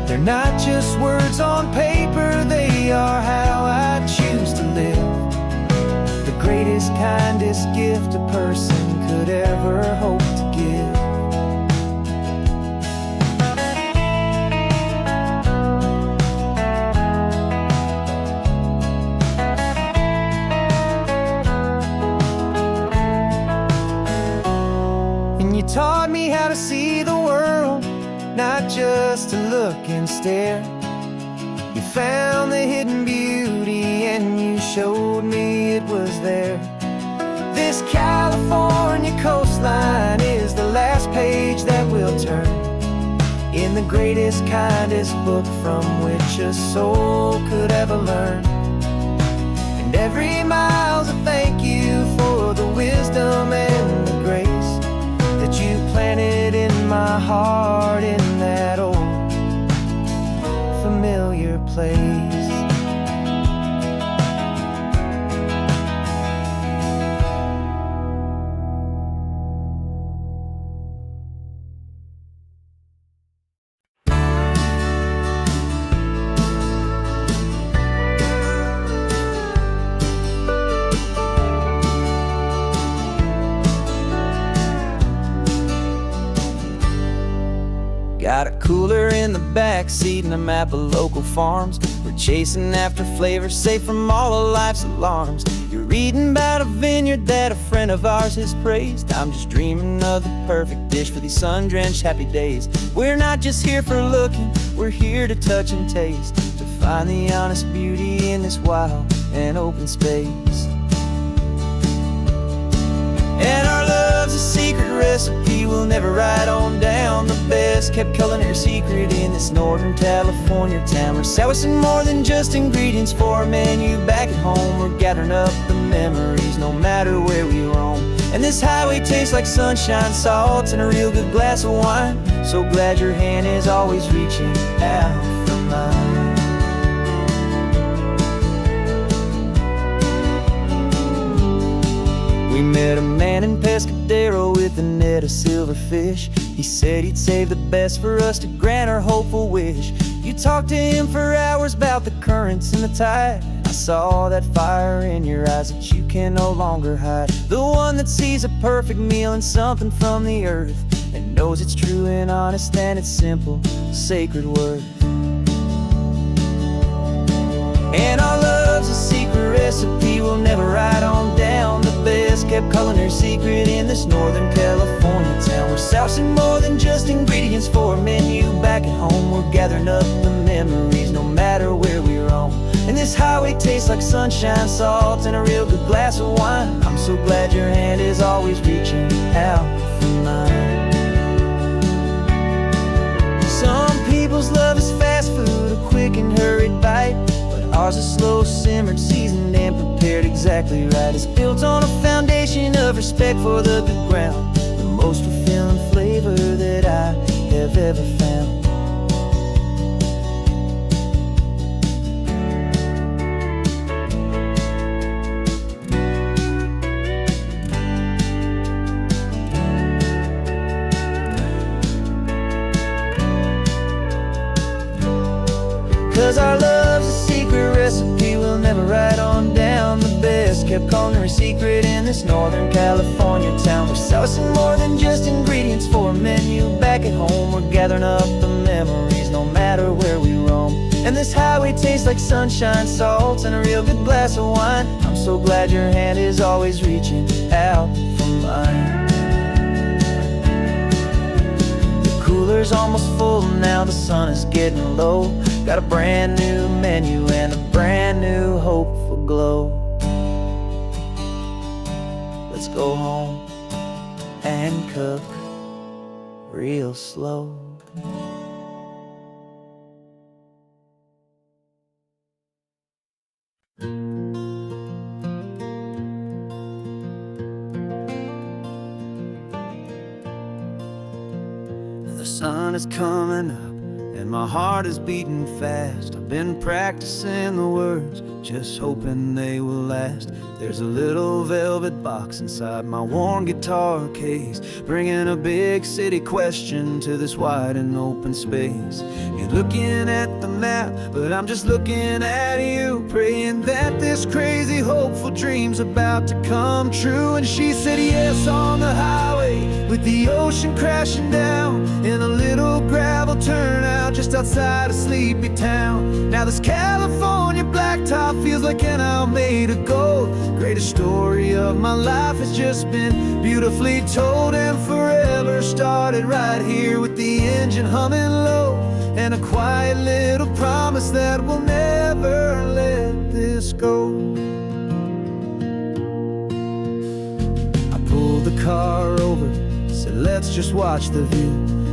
They're not just words on paper, they are how I choose to live. The greatest, kindest gift a person could ever hope to give. And you taught me how to see the world, not just to look and stare. You found the hidden beauty and you showed me it was there. This California coastline is the last page that we'll turn in the greatest, kindest book from which a soul could ever learn. And every mile's a thank you for the wisdom and the grace that you planted in my heart in that old familiar place. Got a cooler in the back seat and a map of local farms. We're chasing after flavors safe from all of life's alarms. You're reading about a vineyard that a friend of ours has praised. I'm just dreaming of the perfect dish for these sun-drenched happy days. We're not just here for looking, we're here to touch and taste, to find the honest beauty in this wild and open space. And our love's a secret recipe we'll never write on down. The best kept culinary secret in this Northern California town. We're sourcing more than just ingredients for a menu back at home. We're gathering up the memories no matter where we roam. And this highway tastes like sunshine, salt, and a real good glass of wine. So glad your hand is always reaching out for mine. We met a man in Pescadero with a net of silverfish. He said he'd save the best for us to grant our hopeful wish. You talked to him for hours about the currents and the tide. I saw that fire in your eyes that you can no longer hide. The one that sees a perfect meal in something from the earth, and knows it's true and honest and it's simple, sacred worth. And our love's a secret recipe we'll never write on down. The best kept culinary secret in this Northern California town. We're sourcing more than just ingredients for a menu back at home. We're gathering up the memories no matter where we roam. And this highway tastes like sunshine, salt, and a real good glass of wine. I'm so glad your hand is always reaching out for mine. Some people's love is fast food, a quick and hurried bite. Ours is slow, simmered, seasoned, and prepared exactly right. It's built on a foundation of respect for the good ground, the most fulfilling flavor that I have ever found. 'Cause our love's a secret recipe we'll never write on down. The best kept culinary secret in this Northern California town. We're sourcing more than just ingredients for a menu back at home. We're gathering up the memories no matter where we roam. And this highway tastes like sunshine, salt, and a real good glass of wine. I'm so glad your hand is always reaching out for mine. The cooler's almost full now, the sun is getting low. Got a brand new menu and a brand new hopeful glow. Let's go home and cook real slow. The sun is coming up and my heart is beating fast. I've been practicing the words, just hoping they will last. There's a little velvet box inside my worn guitar case, bringing a big city question to this wide and open space. You're looking at the map, but I'm just looking at you, praying that this crazy hopeful dream's about to come true. And she said yes on the highway, with the ocean crashing down, in a little gravel turnout just outside of Sleepy Town. Now this California blacktop feels like an isle made of gold. Greatest story of my life has just been beautifully told, and forever started right here with the engine humming low, and a quiet little promise that we'll never let this go. I pulled the car over, said let's just watch the view.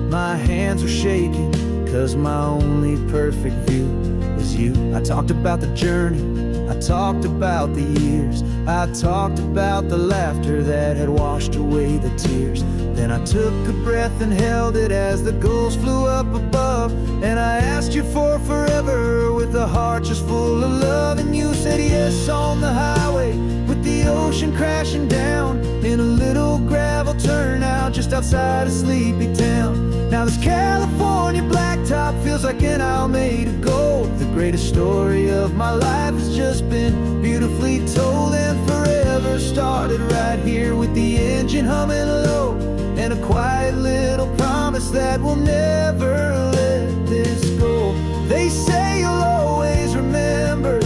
My hands were shaking, cause my only perfect view was you. I talked about the journey, I talked about the years, I talked about the laughter that had washed away the tears. Then I took a breath and held it as the gulls flew up above, and I asked you for forever with a heart just full of love. And you said yes on the highway, with the ocean crashing down, in a little gravel turnout just outside of Sleepy Town. Now this California blacktop feels like an isle made of gold. The greatest story of my life has just been beautifully told, and forever started right here with the engine humming low, and a quiet little promise that we'll never let this go. They say you'll always remember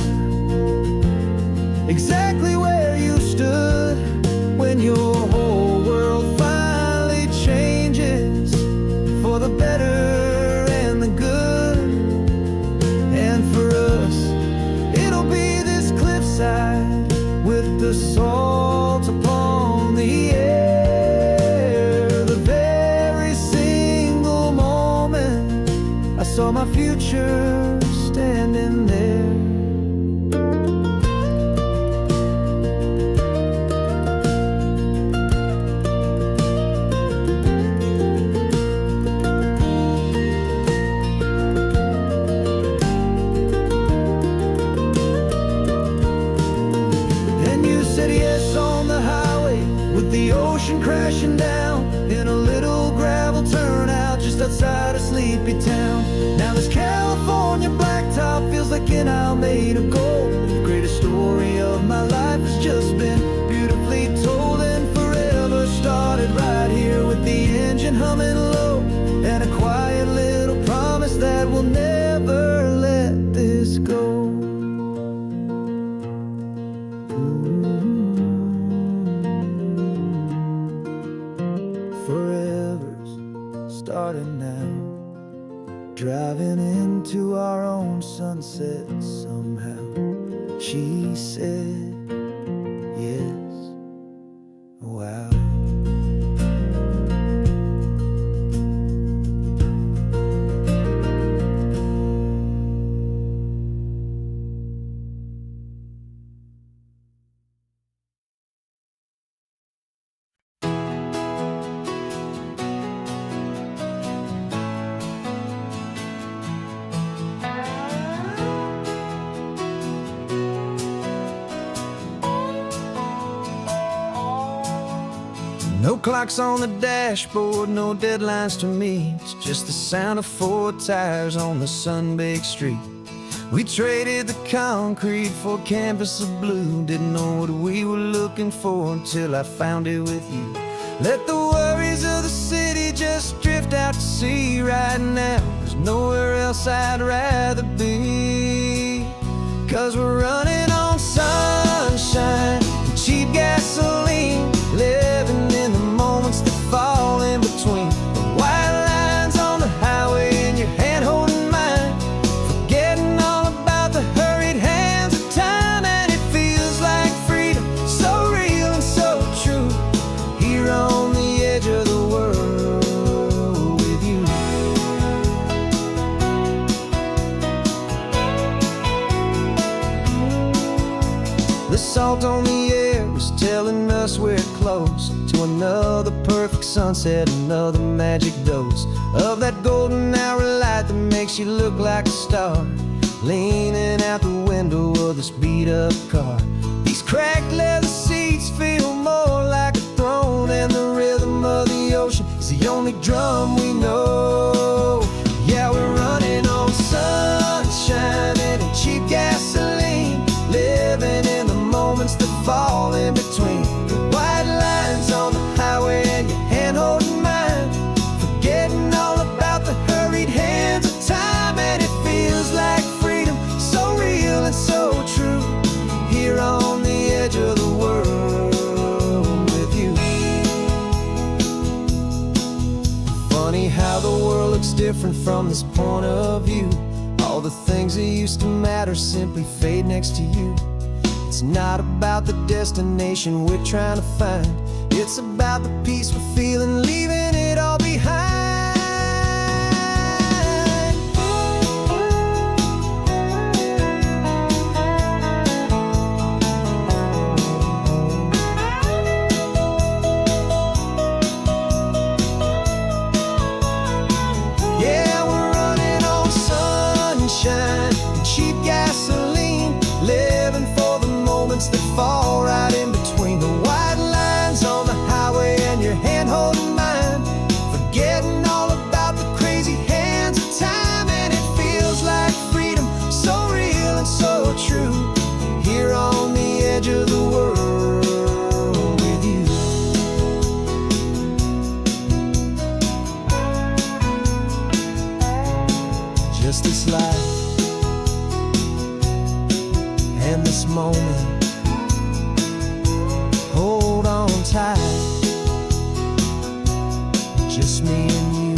exactly where you stood when your whole world finally changes for the better and the good. And for us, it'll be this cliffside with the salt upon the air. The very single moment I saw my future standing there. The ocean crashing down, in a little gravel turnout just outside of Sleepy Town. Now this California blacktop feels like an isle made of gold. The greatest story of my life has just been beautifully told, and forever started right here with the engine humming low, and a quiet little promise that we'll never let this go. Starting now, driving into our own sunset somehow. She said yes. Wow. No clocks on the dashboard, no deadlines to meet. It's just the sound of 4 tires on the sun-baked street. We traded the concrete for a canvas of blue. Didn't know what we were looking for until I found it with you. Let the worries of the city just drift out to sea right now. There's nowhere else I'd rather be, 'cause we're running on sunshine and cheap gasoline, living in the moments that fall in between. The white lines on the highway and your hand holding mine, forgetting all about the hurried hands of time. And it feels like freedom, so real and so true, here on the edge of the world with you. The salt on the air is telling us we're close to a another perfect sunset, another magic dose of that golden hour light that makes you look like a star, leaning out the window of this beat-up car. These cracked leather seats feel more like a throne, and the rhythm of the ocean is the only drum we know. Yeah, we're running on sunshine and cheap gasoline, living in the moments that fall in between the white lines on the highway and your hand holding mine, forgetting all about the hurried hands of time. And it feels like freedom, so real and so true, here on the edge of the world with you. Funny how the world looks different from this point of view. All the things that used to matter simply fade next to you. It's not about the destination we're trying to find, it's about the peace we're feeling, leaving it all behind. Yeah, we're running on sunshine and cheap gasoline, living for the moments that fall right in between the white lines on the highway and your hand holding mine, forgetting all about the crazy hands of time. And it feels like freedom, so real and so true, here on the edge of the world with you. Just this life and this moment, hold on tight, just me and you.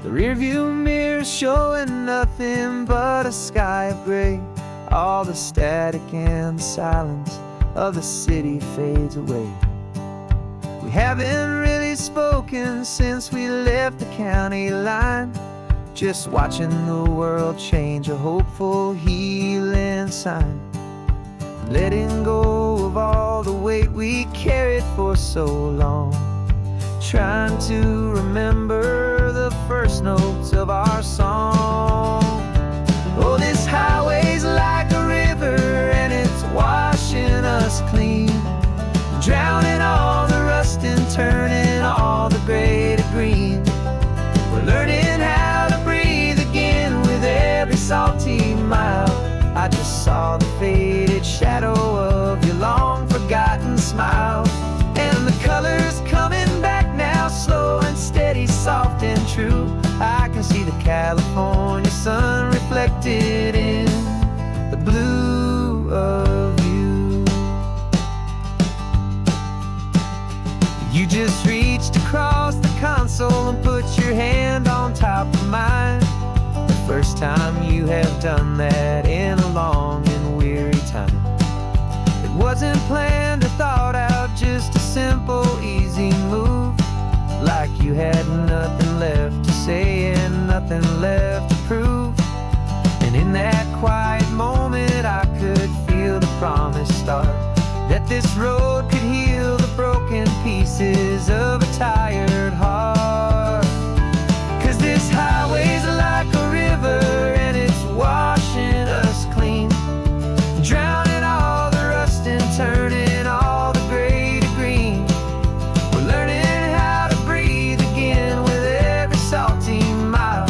The rearview mirror showing nothing but a sky of gray. All the static and the silence of the city fades away. We haven't really spoken since we left the county line, just watching the world change, a hopeful healing sign. Letting go of all the weight we carried for so long, trying to remember the first notes of our song. Oh, this highway's like a river and it's washing us clean, drowning all the rust and turning all the gray to green. We're learning how to breathe again with every salty mile. I just saw the faded shadow of your long forgotten smile, and the colors coming back now, slow and steady, soft and true. I can see the California sun reflected in the blue of you. You just reached across the console and put your hand on top of mine, the first time you have done that in a long and weary time. It wasn't planned or thought out, just a simple, easy move, like you had nothing left to say and nothing left to prove. And in that quiet moment I could feel the promise start, that this road could heal the broken pieces of a tired heart. 'Cause this highway's like a river and it's washing us clean, drowning all the rust and turning all the gray to green. We're learning how to breathe again with every salty mile.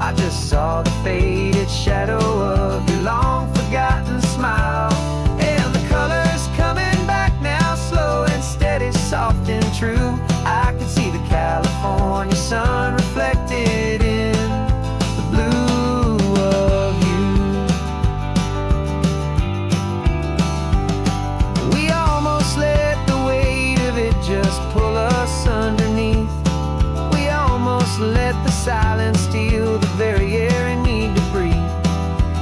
I just saw the faded shadow of your long forgotten smile, and the colors coming back now, slow and steady, soft and true. I can see the California sun reflected in the blue of you. We almost let the weight of it just pull us underneath. We almost let the silence steal the very air and need to breathe.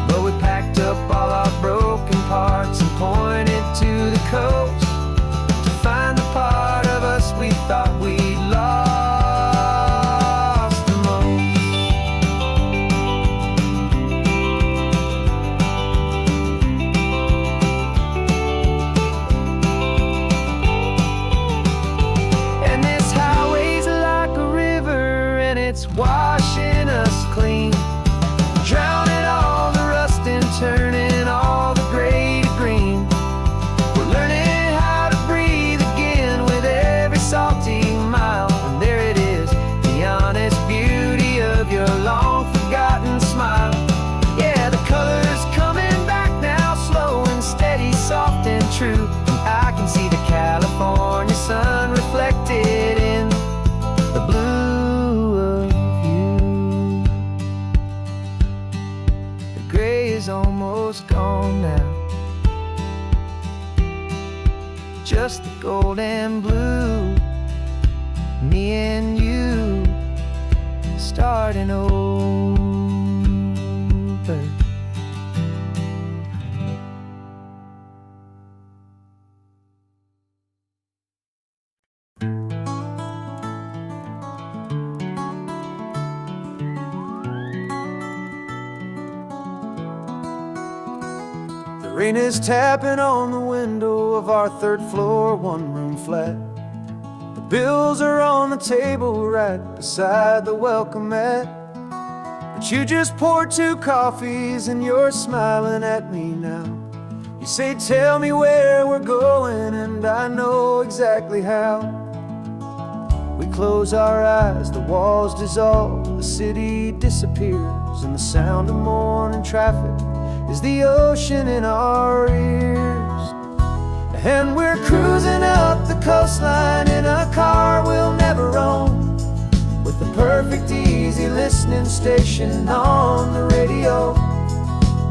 But we packed up all our broken parts and pointed It's washing us clean, drowning all the rust and turning all the gray to green. We're learning how to breathe again with every salty mile. And there it is, the honest beauty of your long forgotten smile. Yeah, the color's coming back now, slow and steady, soft and true. And I can see the California sun reflected in the blue of you. The gray is almost gone now, just the gold and blue. Me and you starting over. The rain is tapping on the window of our third floor, one-room flat. The bills are on the table right beside the welcome mat. But you just poured 2 coffees and you're smiling at me now. You say, tell me where we're going, and I know exactly how. We close our eyes, the walls dissolve, the city disappears, and the sound of morning traffic is the ocean in our ears. And we're cruising up the coastline in a car we'll never own, with the perfect easy listening station on the radio.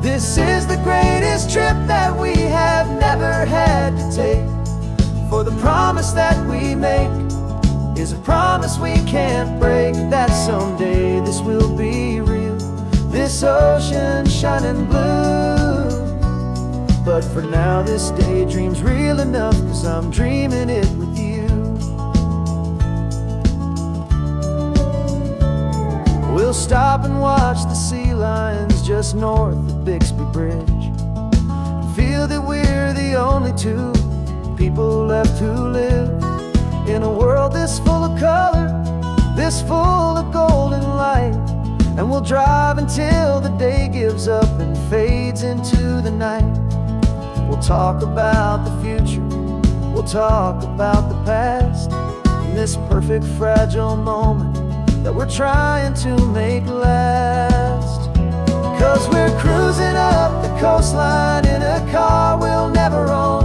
This is the greatest trip that we have never had to take, for the promise that we make is a promise we can't break, that someday this will be real, this ocean shining blue. But for now this daydream's real enough, 'cause I'm dreaming it with you. We'll stop and watch the sea lions just north of Bixby Bridge, and feel that we're the only 2 people left who live in a world this full of color, this full of golden light. And we'll drive until the day gives up and fades into the night. We'll talk about the future, we'll talk about the past, in this perfect fragile moment that we're trying to make last. 'Cause we're cruising up the coastline in a car we'll never own,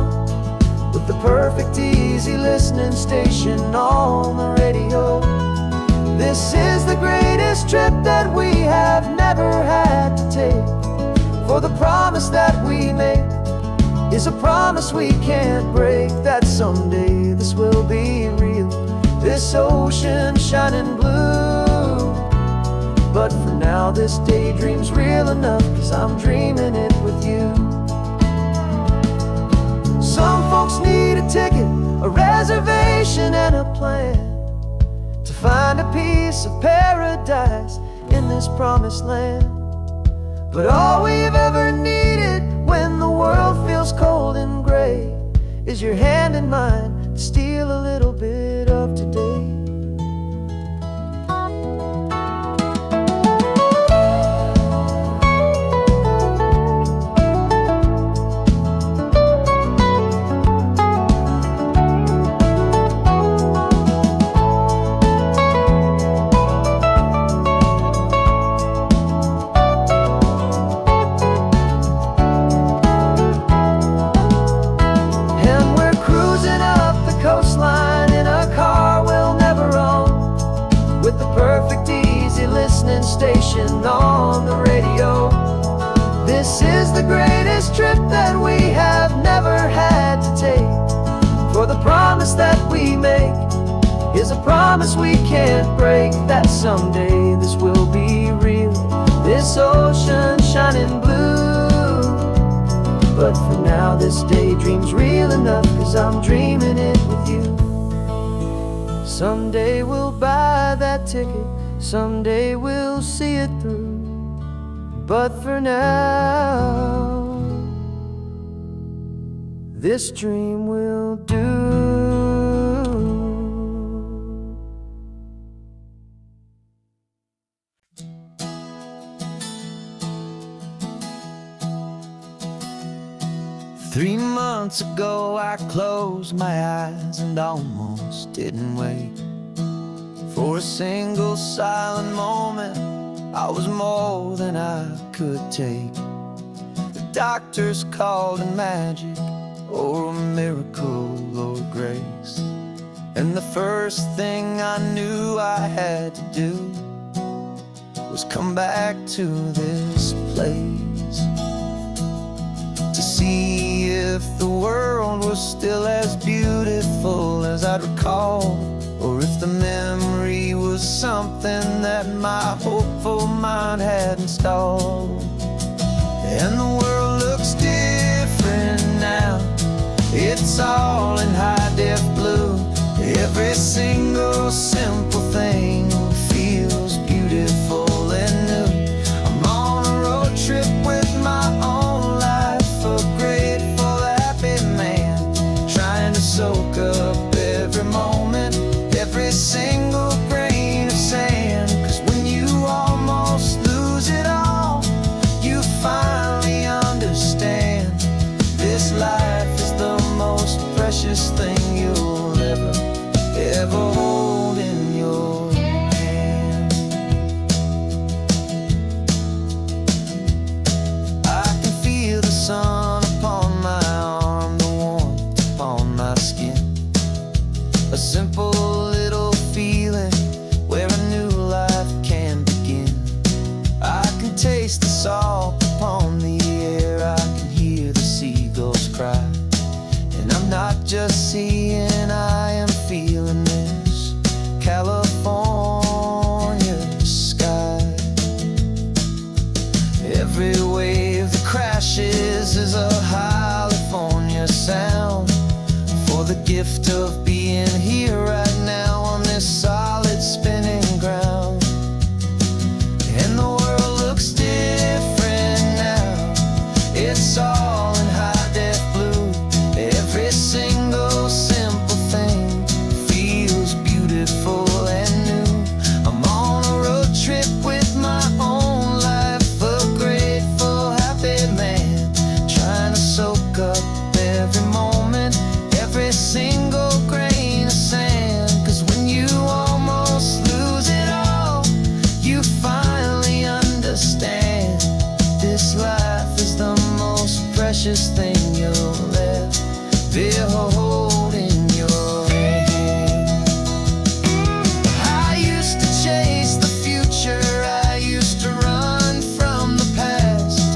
with the perfect easy listening station on the radio. This is the greatest trip that we have never had to take, for the promise that we make is a promise we can't break, that someday this will be real, this ocean shining blue. But for now this daydream's real enough, 'cause I'm dreaming it with you. Some folks need a ticket, a reservation and a plan, to find a piece of paradise in this promised land. But all we've ever needed when the world feels cold and gray is your hand in mine to steal a little bit of today. Station on the radio. This is the greatest trip that we have never had to take, for the promise that we make is a promise we can't break, that someday this will be real, this ocean shining blue. But for now this daydream's real enough, 'cause I'm dreaming it with you. Someday we'll buy that ticket, someday we'll see it through, but for now this dream will do. 3 months ago I closed my eyes and almost didn't wake. For a single silent moment I was more than I could take. The doctors called it magic, or a miracle, or grace. And the first thing I knew I had to do was come back to this place, to see if the world was still as beautiful as I'd recall, or if the memory was something that my hopeful mind had installed. And the world looks different now, it's all in high-def blue. Every single simple thing feels beautiful and new. I'm on a road trip with my own life, a grateful, happy man, trying to soak up every moment, every single grain of sand. 'Cause when you almost lose it all, you finally understand this life is the most precious thing you'll ever hold in your hand. I can feel the sun upon my arm, the warmth upon my skin, a simple little feeling where a new life can begin. I can taste the salt upon the air, I can hear the seagulls cry, and I'm not just seeing, I am feeling this California sky. Every wave that crashes is a California sound, for the gift of being here right now on this solid spinning ground. And the world looks different now, it's all in high-def blue. Every single simple thing feels beautiful and new. I'm on a road trip with my own life, a grateful, happy man, trying to soak up every moment, every single grain of sand. 'Cause when you almost lose it all, you finally understand this life is the most precious thing you'll ever hold in your hand. I used to chase the future, I used to run from the past.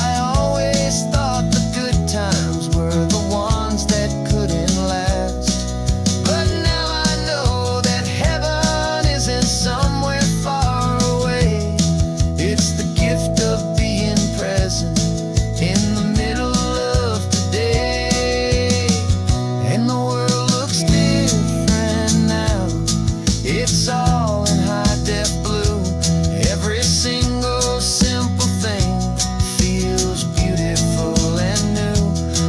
I always thought the good times were the ones that couldn't last. But now I know that heaven isn't somewhere far away. It's the gift of being present in the middle of today. And the world looks different now, it's all in high-def blue. Every single simple thing feels beautiful and new.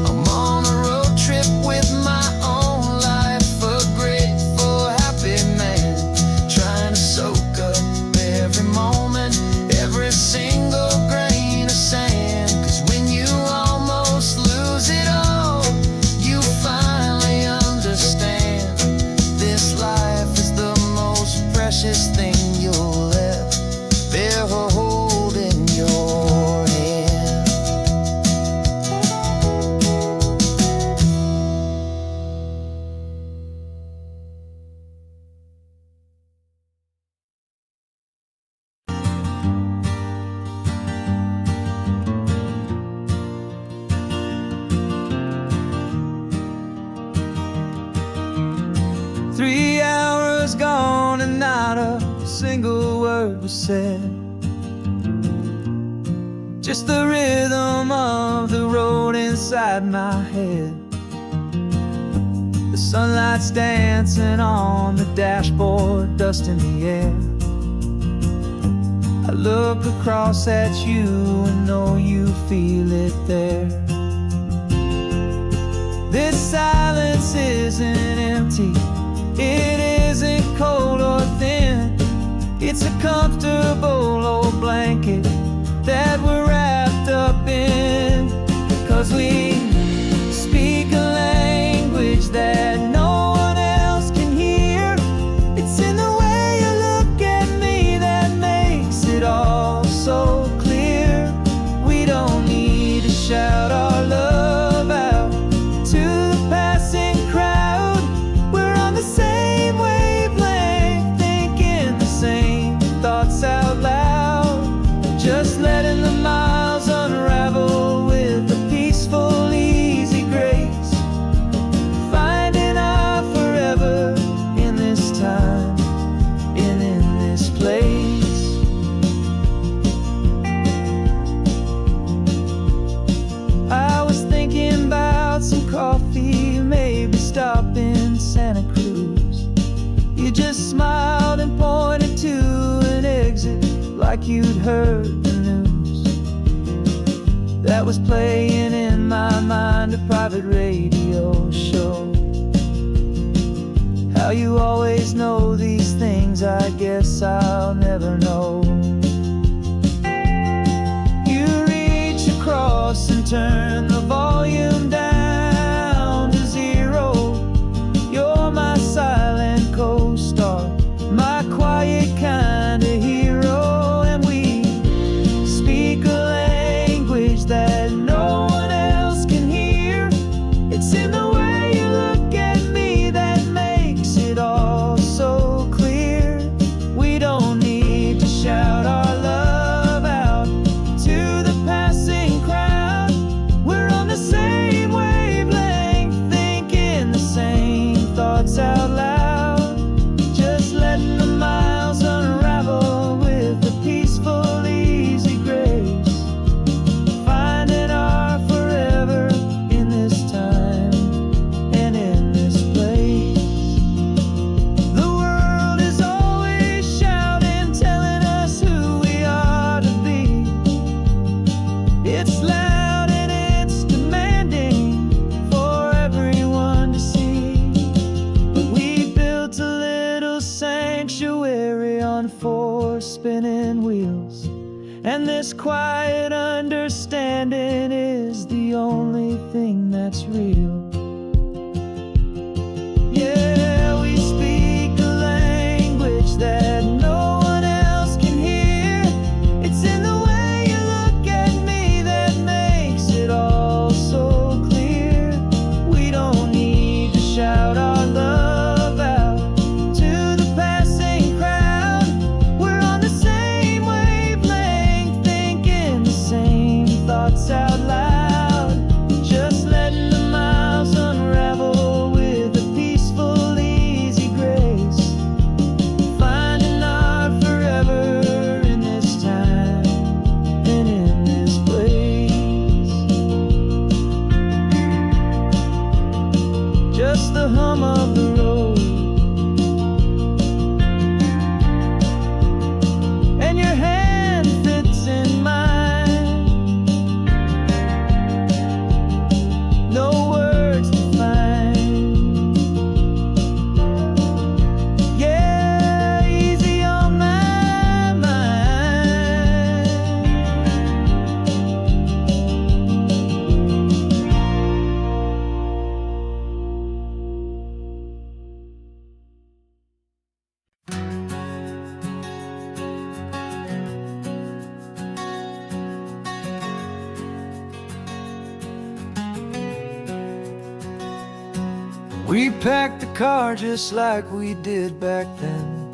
I'm on a road trip with my own life, a grateful, happy man, trying to soak up every moment, every single grain of sand. 'Cause when you almost lose it all, you finally understand this life is the most precious thing you'll ever hold in your hand. Three hours gone and not a single word was said. Just the rhythm of the road inside my head. The sunlight's dancing on the dashboard, dust in the air. I look across at you and know you feel it there. This silence isn't empty, it isn't cold or thin. It's a comfortable old blanket that we're wrapped up in. 'Cause we like you'd heard the news that was playing in my mind, a private radio show. How you always know these things, I guess I'll never know. You reach across and turn the volume down to 0. You're my silent co-star, my quiet kind of hero. And we speak a language that no one else can hear. It's in the way you look at me that makes it all so clear. We don't need to shout our love out to the passing crowd. We're on the same wavelength, thinking the same thoughts out loud. Just letting the miles unravel with a peaceful, easy grace. Finding our forever in this time and in this place. The world is always shouting, telling us who we are to be. It's loud and it's demanding for everyone to see. But we built a little sanctuary on 4 spinning wheels, and this quiet understanding is the only thing that's real. Yeah, we speak a language that no one else can hear. It's in the way you look at me that makes it all so clear. We don't need to shout our love out to the passing crowd. We're on the same wavelength, thinking the same thoughts out loud. Just letting the miles unravel with a peaceful, easy grace. Finding our forever in this time and in this place. Just the hum of the road and your hand fits in mine. No words to find. Yeah, easy on my mind. We packed the car just like we did back then.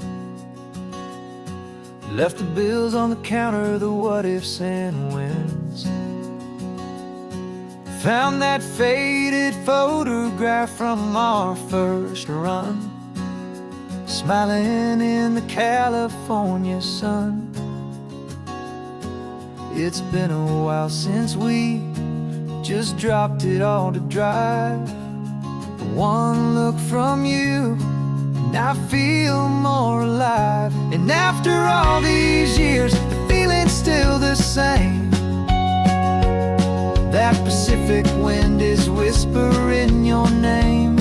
Left the bills on the counter, the what ifs and whens. Found that faded photograph from our first run, smiling in the California sun. It's been a while since we just dropped it all to drive. One look from you and I feel more alive. And after all these years, the feeling's still the same. That Pacific wind is whispering your name.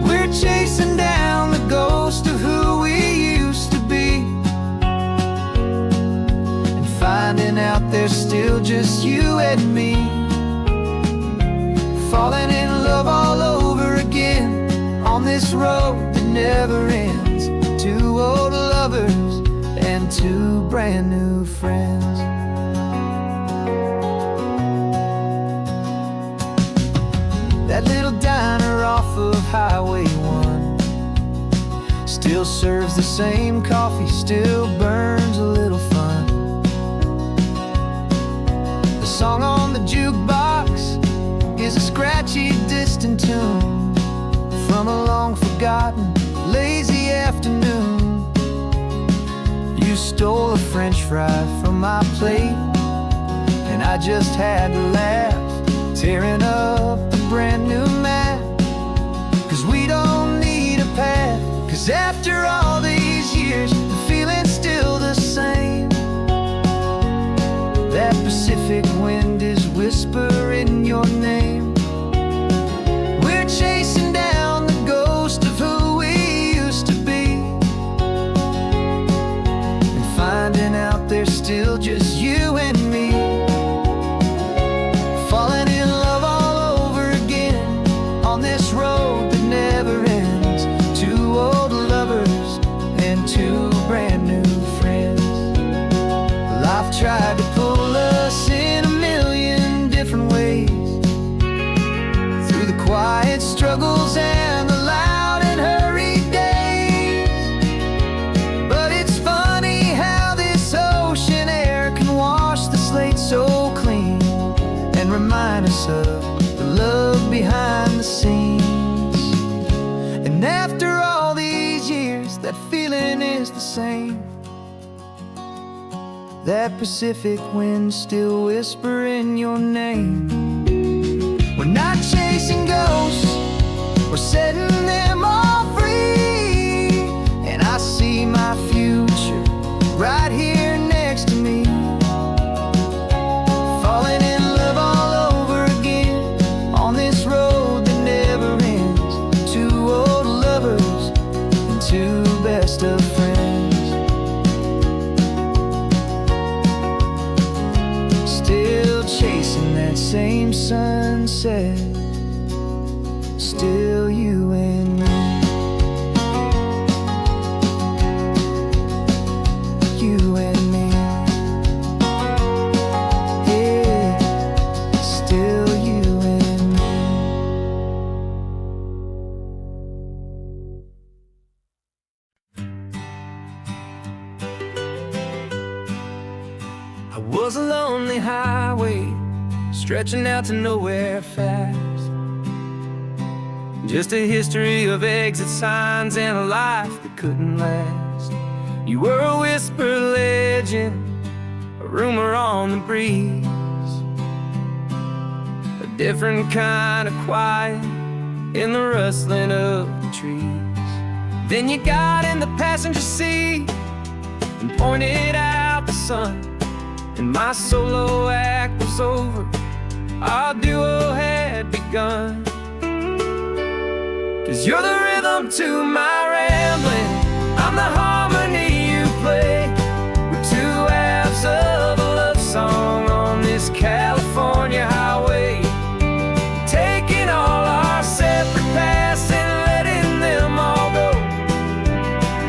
We're chasing down the ghost of who we used to be, and finding out there's still just you and me. Falling in love all over again on this road that never ends. 2 old lovers and 2 brand new friends. That little diner off of Highway 1 still serves the same coffee, still burns a little fun. The song on the jukebox is a scratchy, distant tune from a long forgotten, lazy afternoon. You stole a French fry from my plate, and I just had to laugh, tearing up the brand new map. 'Cause we don't need a path, 'cause after all these years, the feeling's still the same. same. That Pacific wind still whispering your name. We're not chasing ghosts, we're setting them all free. And I see my future right here next to me. Falling in love all over again on this road that never ends. Two old lovers and two best of friends. Still chasing that same sunset. Still you and me. You and me. Yeah, still you and me. I was a lonely highway stretching out to nowhere fast. Just a history of exit signs and a life that couldn't last. You were a whisper legend, a rumor on the breeze, a different kind of quiet in the rustling of the trees. Then you got in the passenger seat and pointed out the sun, and my solo act was over, our duo had begun. 'Cause you're the rhythm to my rambling, I'm the harmony you play. We're two halves of a love song on this California highway, taking all our separate paths and letting them all go.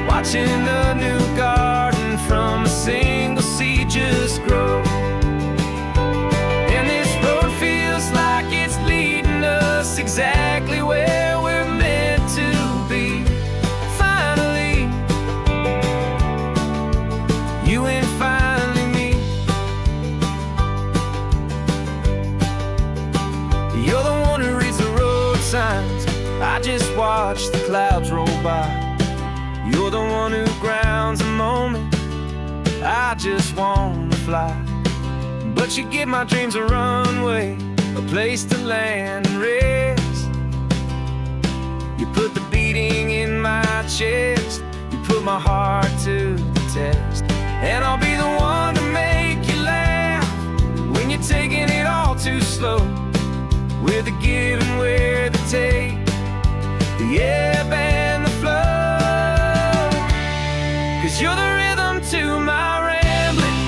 Watching a new garden from a single seed just grow. And this road feels like it's leading us exactly where we're to be. Finally, you and finally me. You're the one who reads the road signs, I just watch the clouds roll by. You're the one who grounds a moment, I just wanna fly. But you give my dreams a runway, a place to land and rest. You put the beating in my chest, you put my heart to the test. And I'll be the one to make you laugh when you're taking it all too slow. We're the give and we're the take, the ebb and the flow. 'Cause you're the rhythm to my rambling,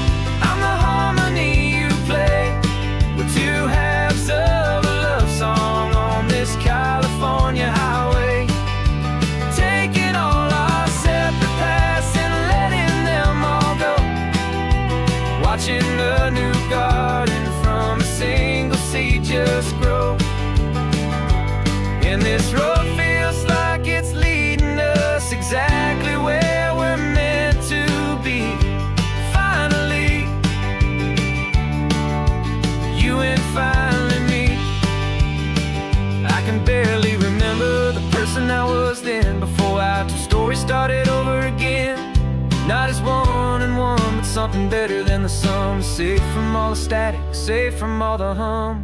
I'm the harmony you play. We're two halves of a love song on this California highway, taking all our separate paths and letting them all go. Watching a new garden from a single seed just grow. And this road feels like it's leading us exactly where we're meant to be. Finally, you and finally me. I can barely remember the person I was then, before our two stories started over again. Not as one and one, but something better than the sum. Safe from all the static, safe from all the hum.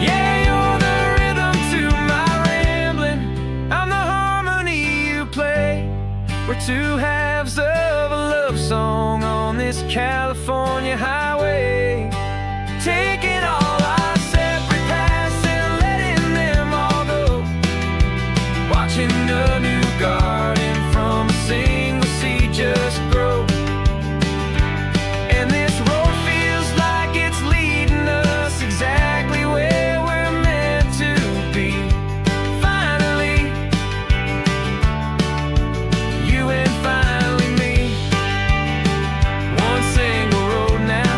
Yeah, you're the rhythm to my rambling, I'm the harmony you play. We're two halves of a love song on this California highway, taking all our separate paths and letting them all go. Watching a new garden from a single seed just grow. And this road feels like it's leading us exactly where we're meant to be. Finally, you and finally me. One single road now,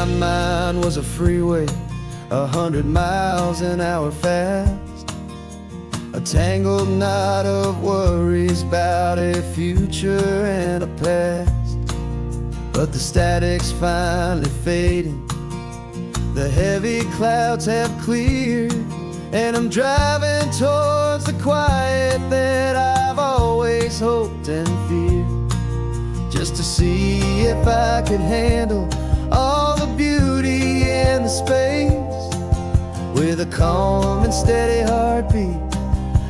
my mind was a freeway, 100 miles an hour fast, a tangled knot of worries about a future and a past. But the static's finally fading, the heavy clouds have cleared, and I'm driving towards the quiet that I've always hoped and feared, just to see if I could handle all the beauty and the space, with a calm and steady heartbeat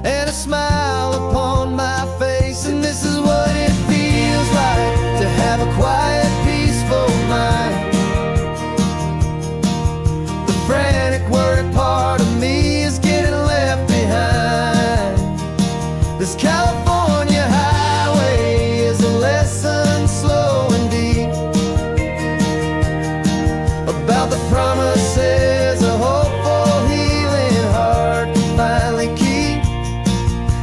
and a smile upon my face. And this is what it feels like to have a quiet, peaceful mind. The frantic, worried part of me is getting left behind. This California highway is a lesson slow and deep about the promises a hopeful, healing heart can finally keep.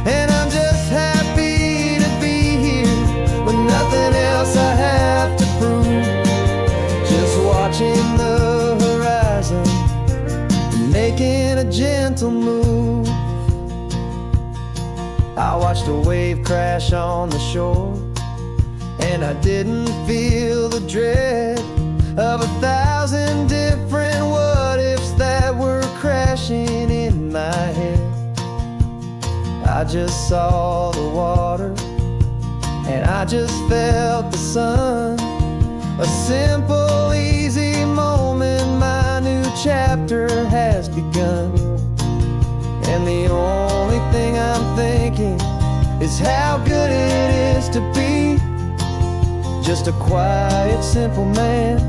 And I'm just happy to be here with nothing else I have to prove, just watching the horizon and making a gentle move. I watched a wave crash on the shore, and I didn't feel the dread of 1,000 different what-ifs that were crashing in my head. I just saw the water, and I just felt the sun. A simple, easy moment, my new chapter has begun. And the only thing I'm thinking is how good it is to be just a quiet, simple man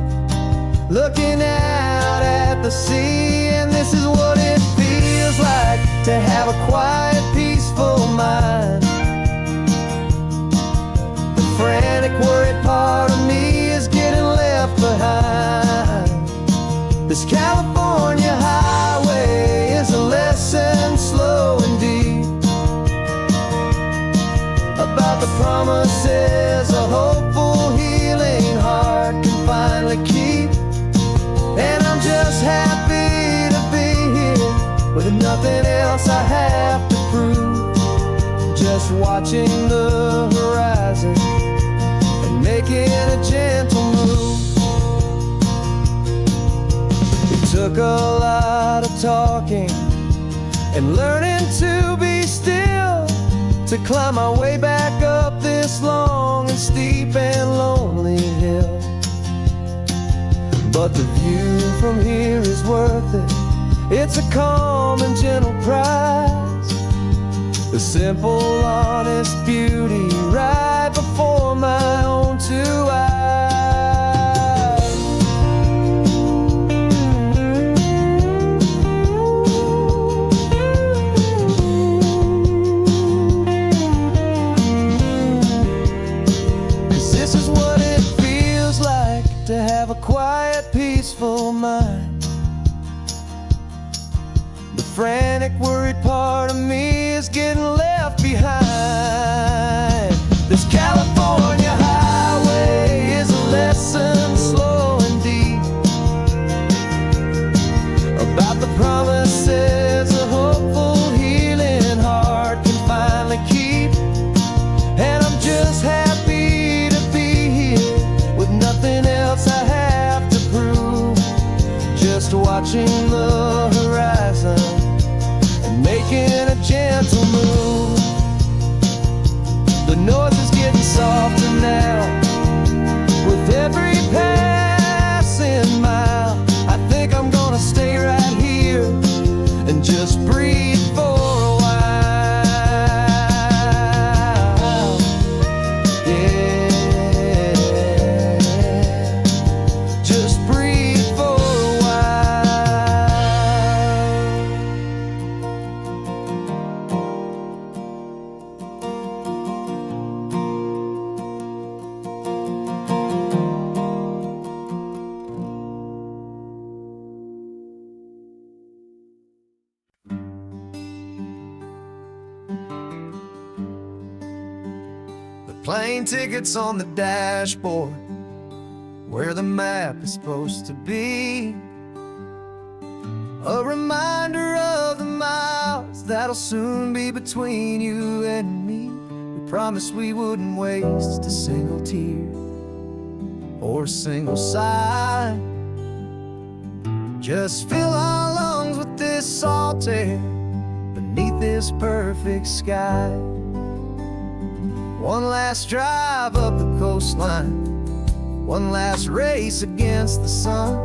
looking out at the sea. And this is what it feels like to have a quiet, peaceful mind. The frantic, worried part of me is getting left behind. This California highway is a lesson slow and deep about the promises a hopeful, healing heart can finally keep. And I'm just happy to be here with nothing else I have to prove, just watching the horizon and making a gentle move. It took a lot of talking and learning to be still to climb my way back up this long and steep and lonely hill. But the view from here is worth it. It's a calm and gentle prize, the simple, honest beauty right before my own two eyes. To have a quiet, peaceful mind. The frantic, worried part of me is getting left behind. This California highway is a lesson slow and deep about the promises a hopeful, healing heart can finally keep. And I'm just happy to be here with nothing else I have to prove, just watching the horizon and making a gentle move. The noise is getting softer now with every passing mile. I think I'm gonna stay right here and just breathe for a while. Plane tickets on the dashboard, where the map is supposed to be. A reminder of the miles that'll soon be between you and me. We promised we wouldn't waste a single tear or a single sigh. Just fill our lungs with this salt air beneath this perfect sky. One last drive up the coastline, one last race against the sun,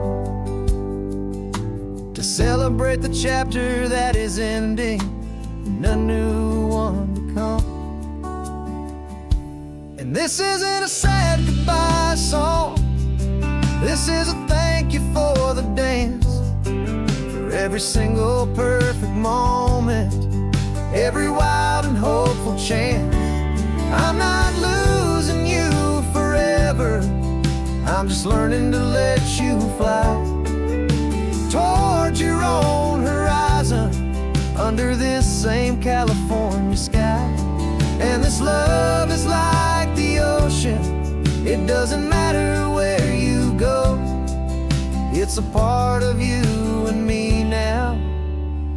to celebrate the chapter that is ending and a new one to come. And this isn't a sad goodbye song, this is a thank you for the dance, for every single perfect moment, every wild and hopeful chance. I'm not losing you forever, I'm just learning to let you fly toward your own horizon, under this same California sky. And this love is like the ocean, it doesn't matter where you go, it's a part of you and me now,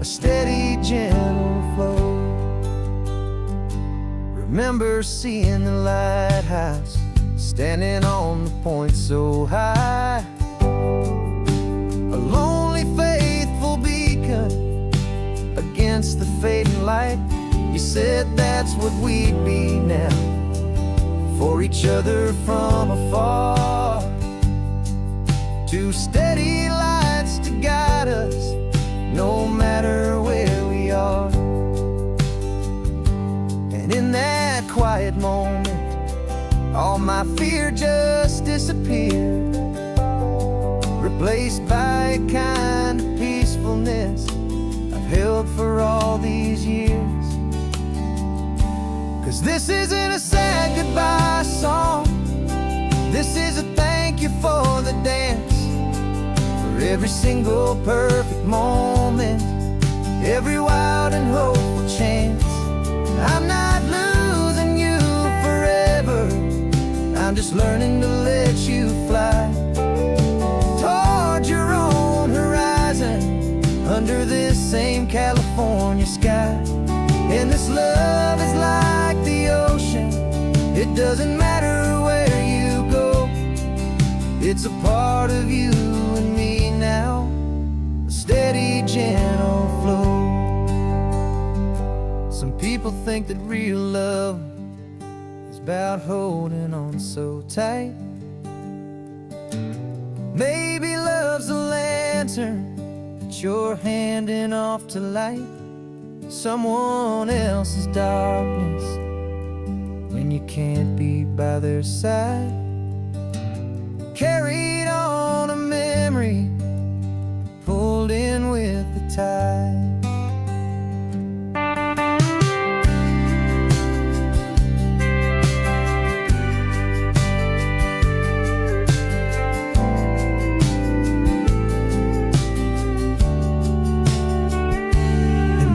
a steady, gentle flow. Remember seeing the lighthouse, standing on the point so high, a lonely, faithful beacon against the fading light. You said that's what we'd be now, for each other from afar. Two steady lights to guide us, no matter where we are. And in that quiet moment, all my fear just disappeared, replaced by a kind of peacefulness I've held for all these years. 'Cause this isn't a sad goodbye song, this is a thank you for the dance, for every single perfect moment, every wild and hopeful chance. I'm not losing you forever, I'm just learning to let you fly toward your own horizon, under this same California sky. And this love is like the ocean, it doesn't matter where you go, it's a part of you and me now, a steady, gentle flow. Some people think that real love is about holding on so tight. Maybe love's a lantern that you're handing off to light someone else's darkness when you can't be by their side. Carried on a memory, pulled in with the tide.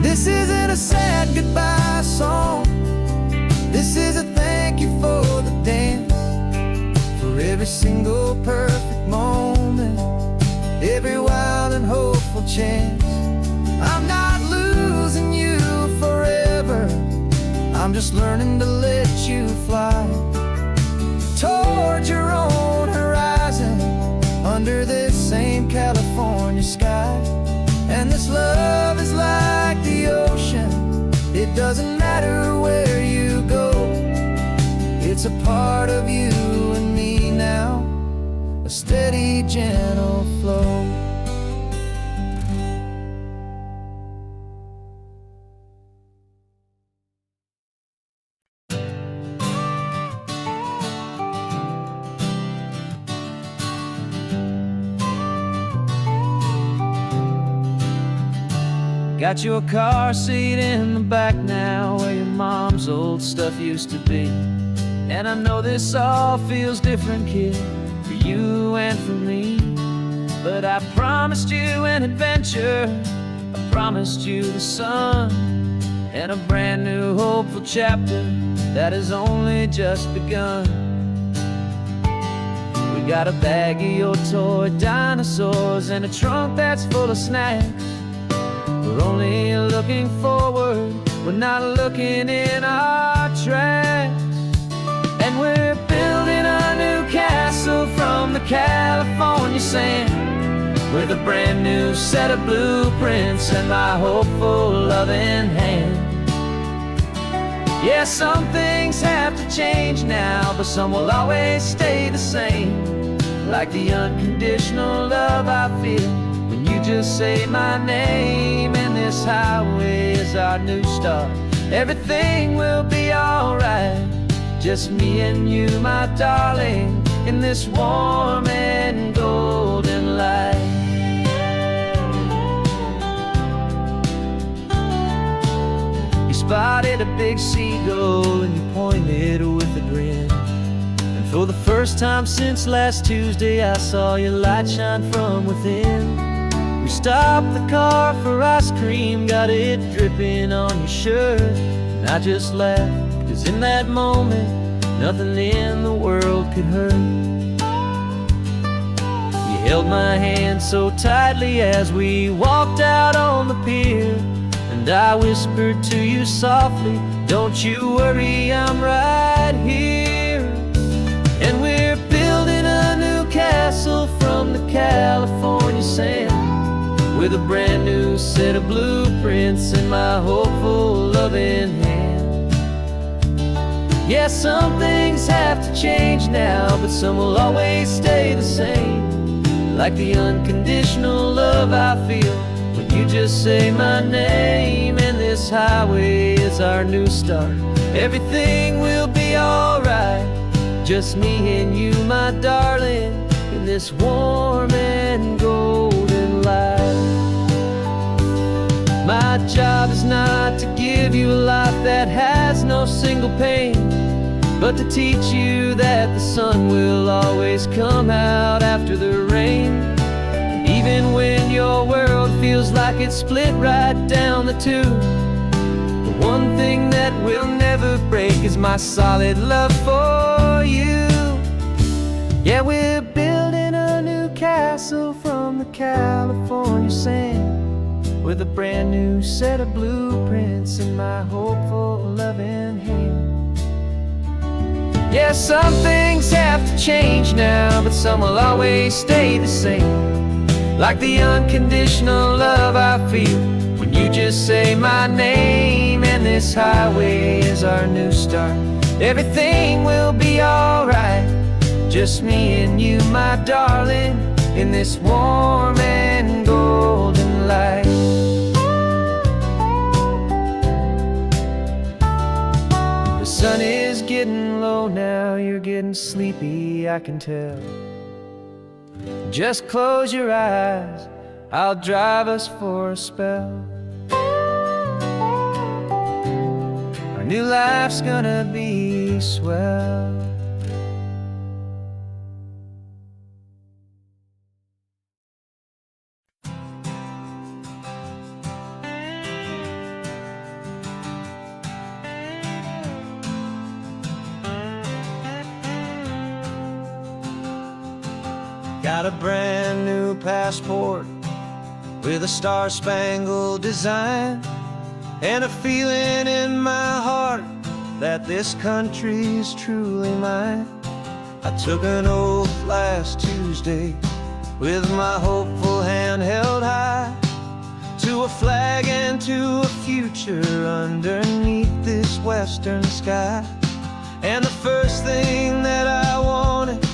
This isn't a sad goodbye song, this is a thank you for the dance, for every single perfect moment, every wild and hopeful chance. I'm not losing you forever, I'm just learning to let you fly toward your own horizon, under this same California sky. And this love is like the ocean, it doesn't matter where you go, it's a part of you and me now, a steady, gentle flow. Got your car seat in the back now, where your mom's old stuff used to be. And I know this all feels different, kid, for you and for me. But I promised you an adventure, I promised you the sun, and a brand new hopeful chapter that has only just begun. We Got a bag of your toy dinosaurs and a trunk that's full of snacks. We're only looking forward, we're not looking in our tracks. And we're building a new castle from the California sand, with a brand new set of blueprints and my hopeful loving hand. Yeah, some things have to change now, but some will always stay the same. Like the unconditional love I feel when you just say my name. And this highway is our new start. Everything will be alright. Just me and you, my darling, in this warm and golden light. You spotted a big seagull and you pointed with a grin. And for the first time since last Tuesday, I saw your light shine from within. We stopped the car for ice cream, got it dripping on your shirt. And I just laughed, 'cause in that moment, nothing in the world could hurt. You held my hand so tightly as we walked out on the pier, and I whispered to you softly, don't you worry, I'm right here. And we're building a new castle from the California sand, with a brand new set of blueprints in my hopeful loving hand. Yeah, some things have to change now, but some will always stay the same. Like the unconditional love I feel when you just say my name. And this highway is our new start. Everything will be alright. Just me and you, my darling, in this warm and golden light. My job is not to give you a life that has no single pain, but to teach you that the sun will always come out after the rain. Even when your world feels like it's split right down the two, the one thing that will never break is my solid love for you. Yeah, we're building a new castle from the California sand, with a brand new set of blueprints in my hopeful loving hand. Yeah, some things have to change now, but some will always stay the same. Like the unconditional love I feel when you just say my name. And this highway is our new start. Everything will be alright. Just me and you, my darling, in this warm and golden light. The sun is getting low now, you're getting sleepy, I can tell. Just close your eyes, I'll drive us for a spell. Our new life's gonna be swell. Got a brand new passport with a star-spangled design, and a feeling in my heart that this country's truly mine. I took an oath last Tuesday with my hopeful hand held high, to a flag and to a future underneath this western sky. And the first thing that I wanted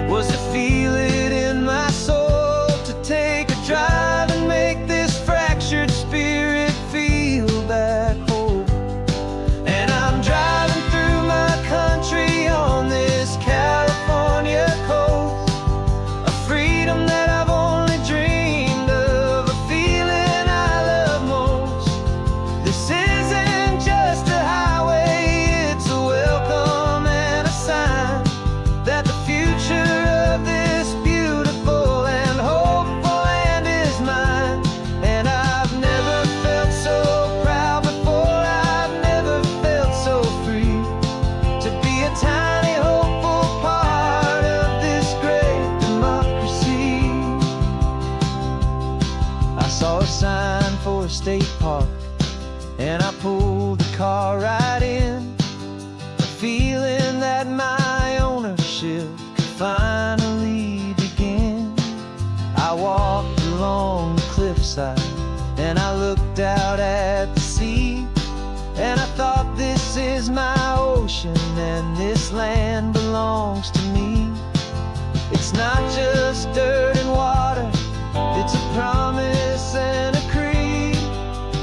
was to feel it in my soul, to take a drive and make this fractured spirit feel back home. And I'm driving through my country on this California coast, a freedom that I've only dreamed of, a feeling I love most. This isn't just a highway, it's a welcome and a sign and I pulled the car right in, feeling that my ownership could finally begin. I walked along the cliffside and I looked out at the sea, and I thought, this is my ocean and this land belongs to me. It's not just dirt and water, it's a promise and a creed,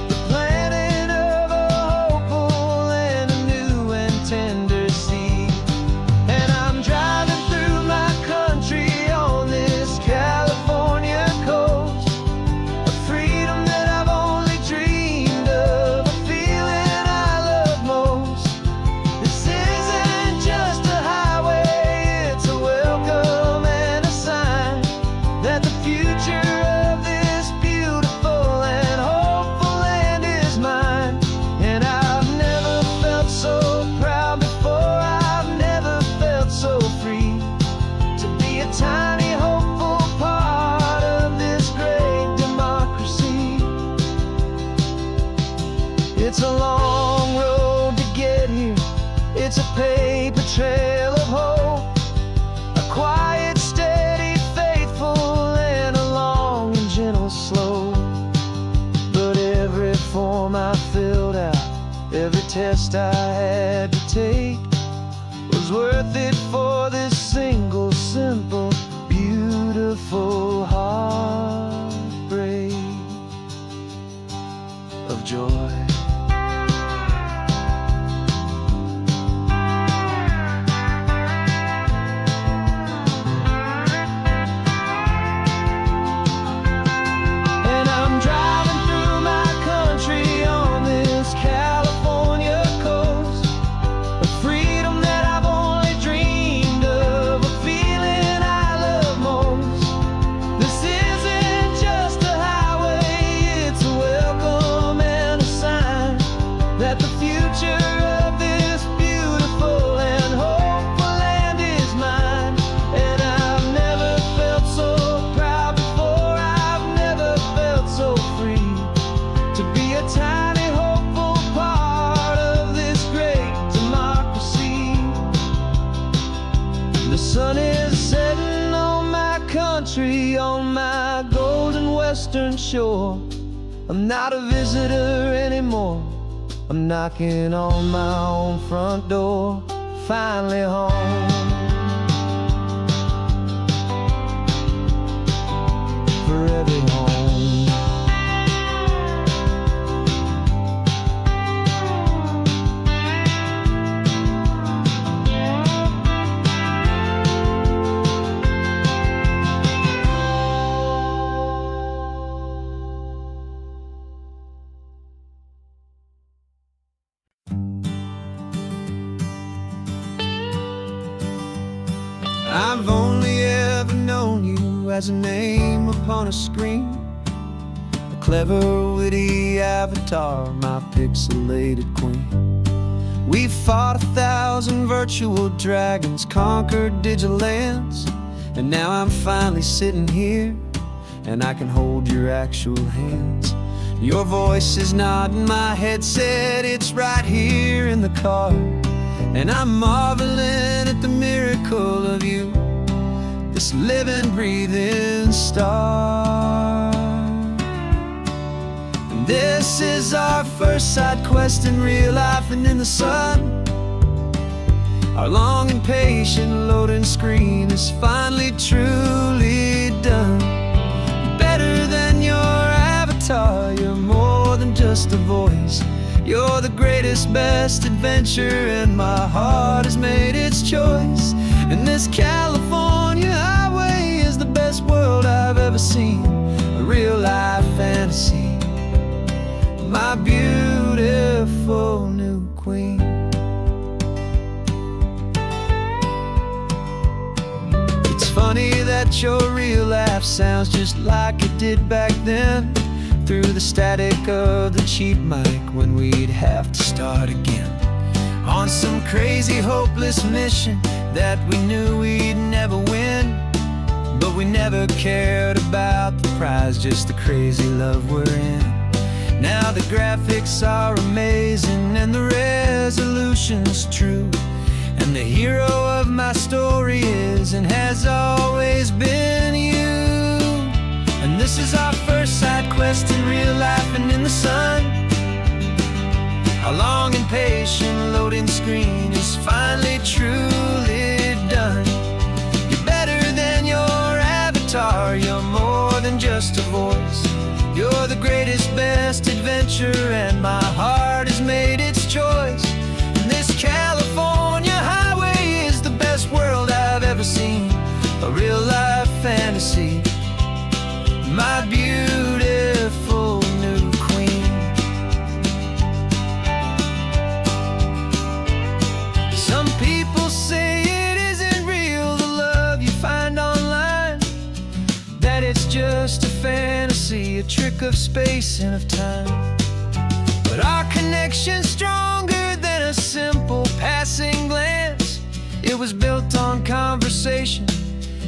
the planting of a hopeful and a new and tender seed. And I'm driving through my country on this California coast, a freedom that I've only dreamed of, a feeling I love most. This isn't just a highway, it's a welcome and a sign that the future of this beautiful and hopeful land is mine. And I've never felt so proud before, I've never felt so free to be a tiny hopeful part of this great democracy. It's a long road to get here, it's a paper trail of hope, a quiet, steady, faithful, and a long and gentle slope. But every form I filled out, every test I had to take, was worth it for this single, simple, beautiful heartbreak of joy. And I'm driving through my country on this California coast, a freedom that I've only dreamed of, a feeling I love most. This isn't just a highway, it's a welcome and a sign that the future of this beautiful and hopeful land is mine. And I've never felt so proud before, I've never felt so free to be a tiny hopeful part of this great democracy. The sun is setting on my country, on my golden western shore. I'm not a visitor anymore, I'm knocking on my own front door, finally home. For every home. I've only ever known you as a name upon a screen, a clever, witty avatar, my pixelated queen. We've fought 1,000 virtual dragons, conquered digital lands, and now I'm finally sitting here, and I can hold your actual hands. Your voice is not in my headset, it's right here in the car, and I'm marveling at the miracle of you, this living, breathing star. And this is our first side quest in real life and in the sun. Our long and patient loading screen is finally truly done. Better than your avatar, you're more than just a voice. You're the greatest, best adventure, and my heart has made its choice. And this California highway is the best world I've ever seen, a real life fantasy, my beautiful new queen. It's funny that your real life sounds just like it did back then, through the static of the cheap mic when we'd have to start again, on some crazy hopeless mission that we knew we'd never win. But we never cared about the prize, just the crazy love we're in. Now the graphics are amazing and the resolution's true, and the hero of my story is and has always been you. And this is our first side quest in real life and in the sun. Our long and patient loading screen is finally truly done. You're better than your avatar, you're more than just a voice. You're the greatest, best adventure, and my heart has made its choice. And this California highway is the best world I've ever seen, a real life fantasy, my beautiful new queen. Some people say it isn't real, the love you find online, that it's just a fantasy, a trick of space and of time. But our connection's stronger than a simple passing glance. It was built on conversation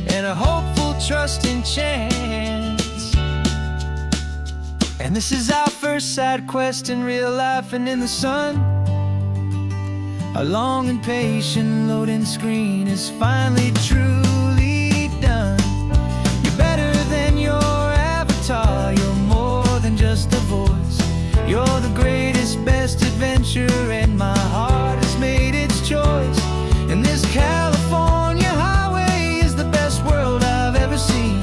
and a hopeful, trusting chance. And this is our first side quest in real life and in the sun. Our long and patient loading screen is finally truly done. You're better than your avatar, you're more than just a voice. You're the greatest, best adventure, and my heart has made its choice. And this California highway is the best world I've ever seen,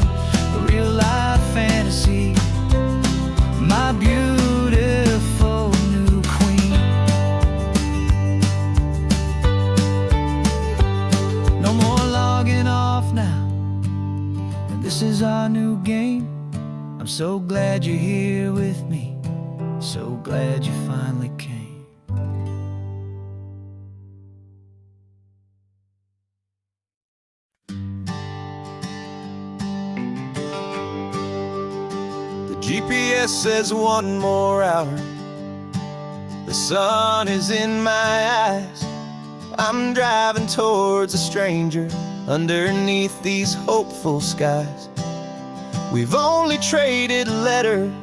a real life fantasy, my beautiful new queen. No more logging off now, and this is our new game. I'm so glad you're here with me, so glad you finally came. GPS says one more hour. The sun is in my eyes. I'm driving towards a stranger underneath these hopeful skies. We've only traded letters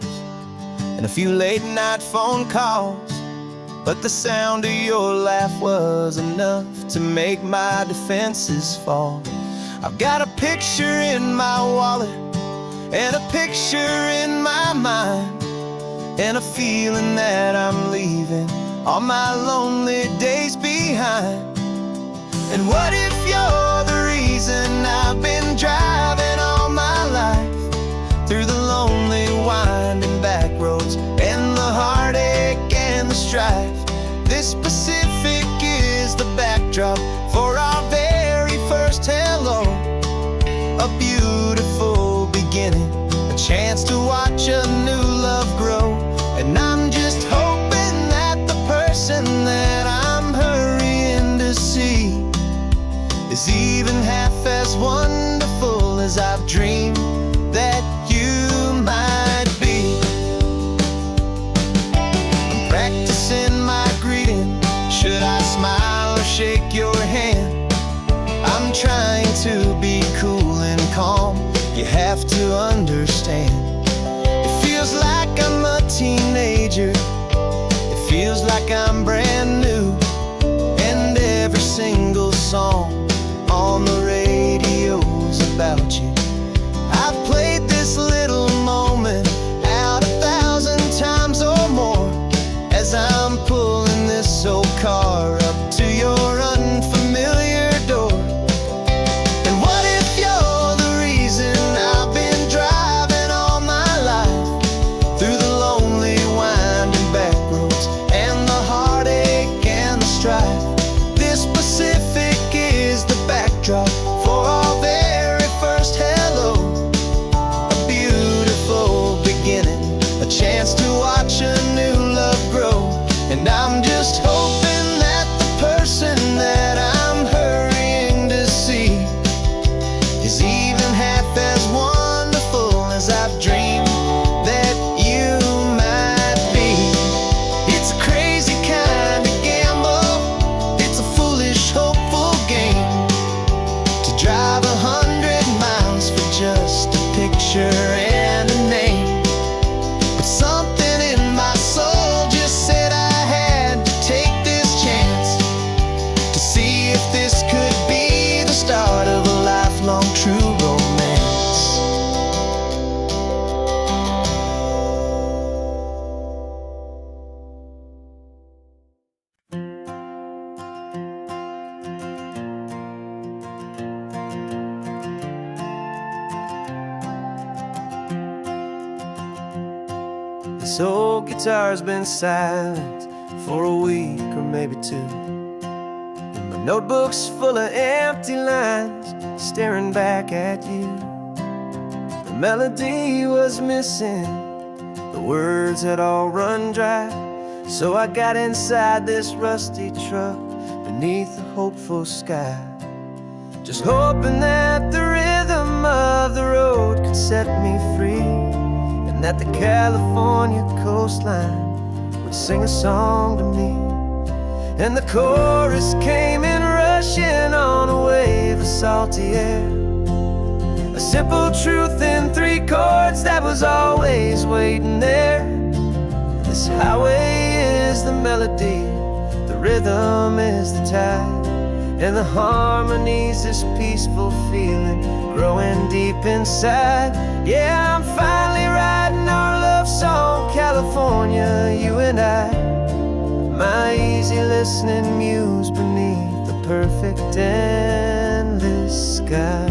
and a few late night phone calls, but the sound of your laugh was enough to make my defenses fall. I've got a picture in my wallet and a picture in my mind, and a feeling that I'm leaving all my lonely days behind. And what if you're the reason I've been driving all my life, through the lonely winding back roads and the heartache and the strife? This Pacific is the backdrop for our very first hello, a beautiful beginning, a chance to watch a new love grow. And I'm just hoping that the person that I'm hurrying to see is even half as wonderful as I've dreamed that you might be. I'm practicing my greeting. Should I smile or shake your hand? I'm trying to be cool and calm, you have to understand. It feels like I'm a teenager, it feels like I'm brand new, and every single song on the radio's about you. I've played this little moment out 1,000 times or more, as I'm pulling this old car up to your unfamiliar door. And what if you're the reason I've been driving all my life, through the lonely winding back roads and the heartache and the strife? This Pacific is the backdrop for our very first hello, a beautiful beginning, a chance to watch a new love grow. And I'm just hoping that the person that I'm hurrying to see is even half as wonderful as I've dreamed that you might be. It's a crazy kind of gamble, it's a foolish, hopeful game, to drive 100 miles for just a picture and a name. But something in my This old guitar's been silent for a week or maybe two, and my notebook's full of empty lines staring back at you. The melody was missing, the words had all run dry, so I got inside this rusty truck beneath a hopeful sky, just hoping that the rhythm of the road could set me free, and that the California coastline would sing a song to me. And the chorus came in rushing on a wave of salty air, a simple truth in 3 chords that was always waiting there. This highway is the melody, the rhythm is the tide, and the harmony's this peaceful feeling growing deep inside. Yeah, I'm finally writing our love song, California, you and I, my easy listening muse beneath the perfect endless sky.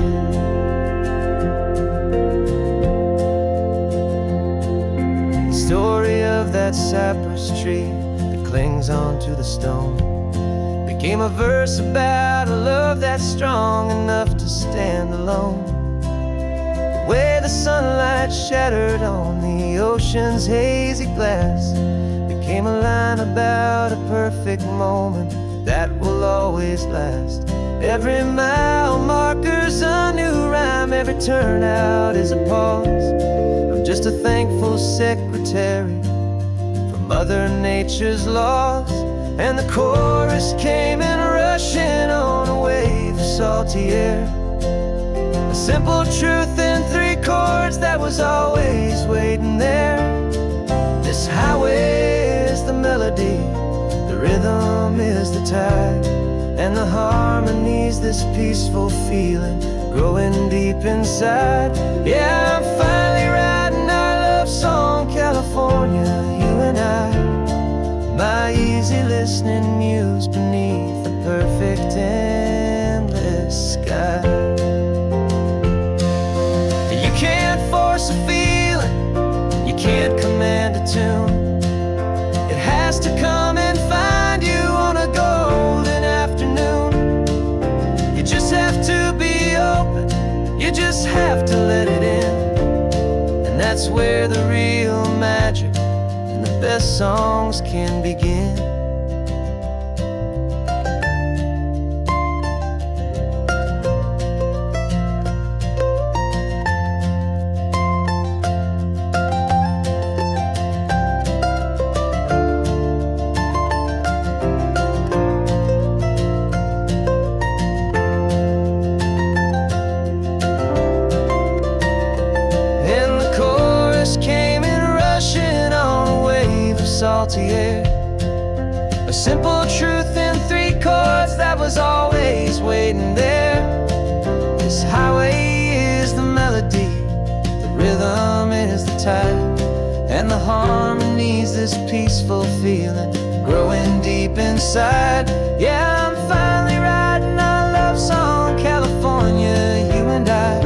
The story of that cypress tree that clings onto the stone became a verse about a love that's strong enough to stand alone. The way the sunlight shattered on the ocean's hazy glass became a line about a perfect moment that will always last. Every mile marker's a new rhyme, every turnout is a pause. I'm just a thankful secretary for Mother Nature's laws. And the chorus came in rushing on a wave of salty air, a simple truth in 3 chords that was always waiting there. This highway is the melody, the rhythm is the tide, and the harmony's this peaceful feeling growing deep inside. Yeah, I'm finally writing our love song, California, you and I, my easy listening muse beneath the perfect endless sky. You can't force a feeling, you can't command a tune. It has to come and find you on a golden afternoon. You just have to be open, you just have to let it in, and that's where the real magic, the best songs can begin. And the chorus came in rushing on a wave of salty air, a simple truth in 3 chords that was always waiting there. This highway is the melody, the rhythm is the tide, and the harmony's this peaceful feeling growing deep inside. Yeah, I'm finally writing our love song, California, you and I,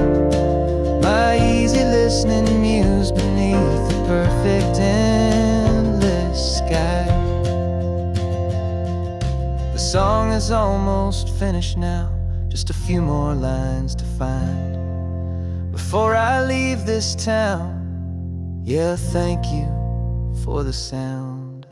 my easy listening muse beneath the perfect endless sky. The song is almost finished now, just a few more lines to find before I leave this town. Yeah, thank you for the sound.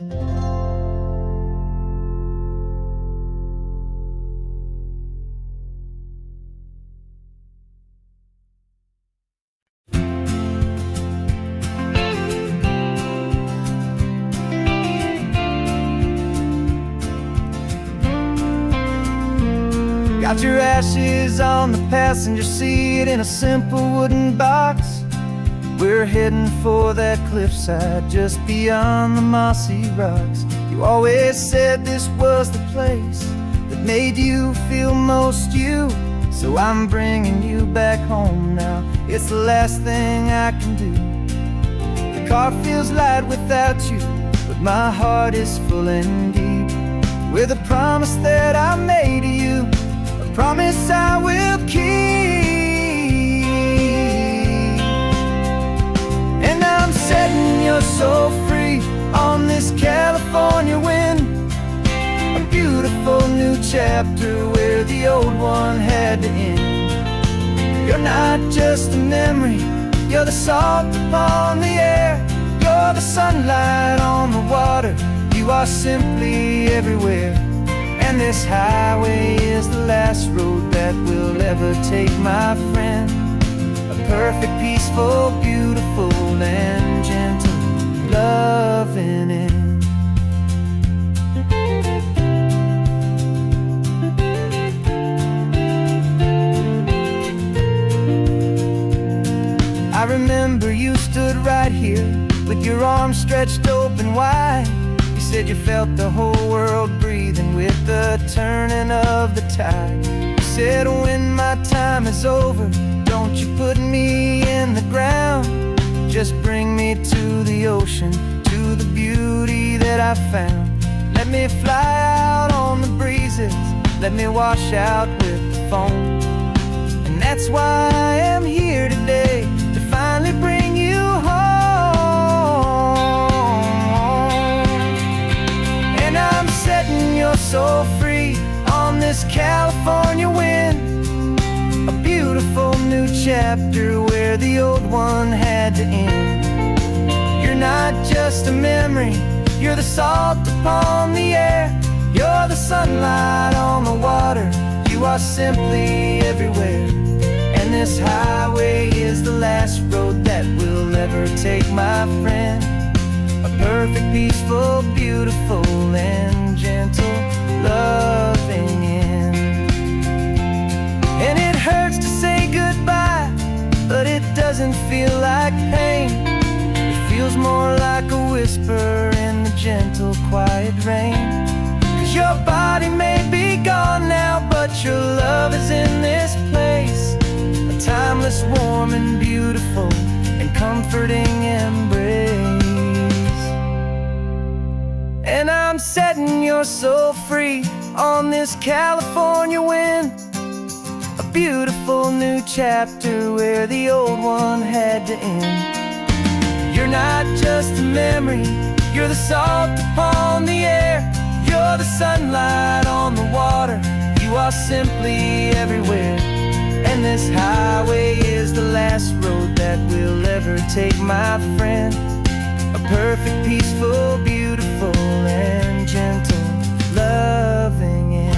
Got your ashes on the passenger seat in a simple wooden box. We're heading for that cliffside just beyond the mossy rocks. You always said this was the place that made you feel most you, so I'm bringing you back home now. It's the last thing I can do. The car feels light without you, but my heart is full and deep with a promise that I made to you, a promise I will keep. And I'm setting your soul free on this California wind. A beautiful new chapter where the old one had to end. You're not just a memory, you're the salt upon the air. You're the sunlight on the water, you are simply everywhere. And this highway is the last road that we'll ever take, my friend. A perfect, peaceful, beautiful, and gentle, loving end. I remember you stood right here with your arms stretched open wide. You said you felt the whole world breathing with the turning of the tide. You said, when my time is over, don't you put me in the ground. Just bring me to the ocean, to the beauty that I found. Let me fly out on the breezes, let me wash out with the foam. And that's why I am here today, to finally bring you home. And I'm setting your soul free on this California wind. A beautiful new chapter where the old one had to end. You're not just a memory, you're the salt upon the air. You're the sunlight on the water, you are simply everywhere. And this highway is the last road that we'll ever take, my friend. A perfect, peaceful, beautiful, and gentle, loving end. And it hurts to say goodbye, but it doesn't feel like pain. It feels more like a whisper in the gentle, quiet rain. 'Cause your body may be gone now, but your love is in this place. A timeless, warm, and beautiful, and comforting embrace. And I'm setting your soul free on this California wind. A beautiful new chapter where the old one had to end. You're not just a memory, you're the salt upon the air. You're the sunlight on the water, you are simply everywhere. And this highway is the last road that we'll ever take, my friend. A perfect, peaceful, beautiful, and gentle, loving end.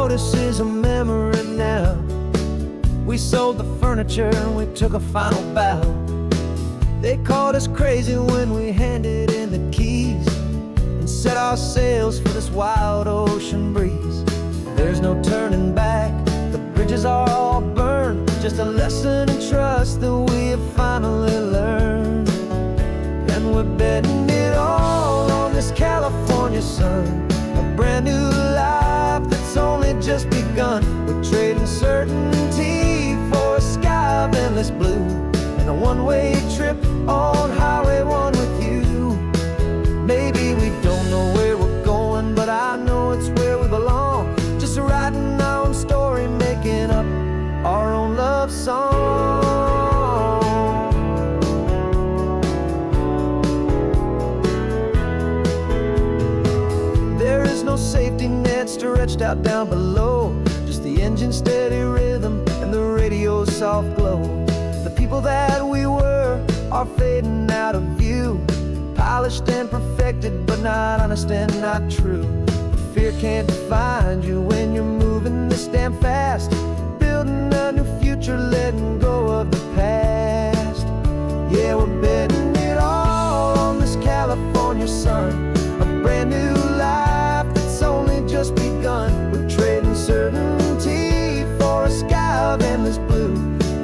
This is a memory now. We sold the furniture and we took a final bow. They called us crazy when we handed in the keys and set our sails for this wild ocean breeze. There's no turning back, the bridges are all burned. Just a lesson in trust that we have finally learned. And we're betting it all on this California sun. A brand new life that's only just begun. We're trading certainty for a sky of endless blue, and a one-way trip on Highway 1 with you. Maybe we don't know where we're going, but I know it's where we belong. Just writing our own story, making up our own love song. There is no safety net stretched out down below, just the engine's steady rhythm and the radio's soft glow. The people that we were are fading out of view, polished and perfected, but not honest and not true. Fear can't define you when you're moving this damn fast, building a new future, letting go of the past. Yeah, we're betting it all on this California sun. A brand new life that's only just begun. We're trading certainty for a sky of endless blue,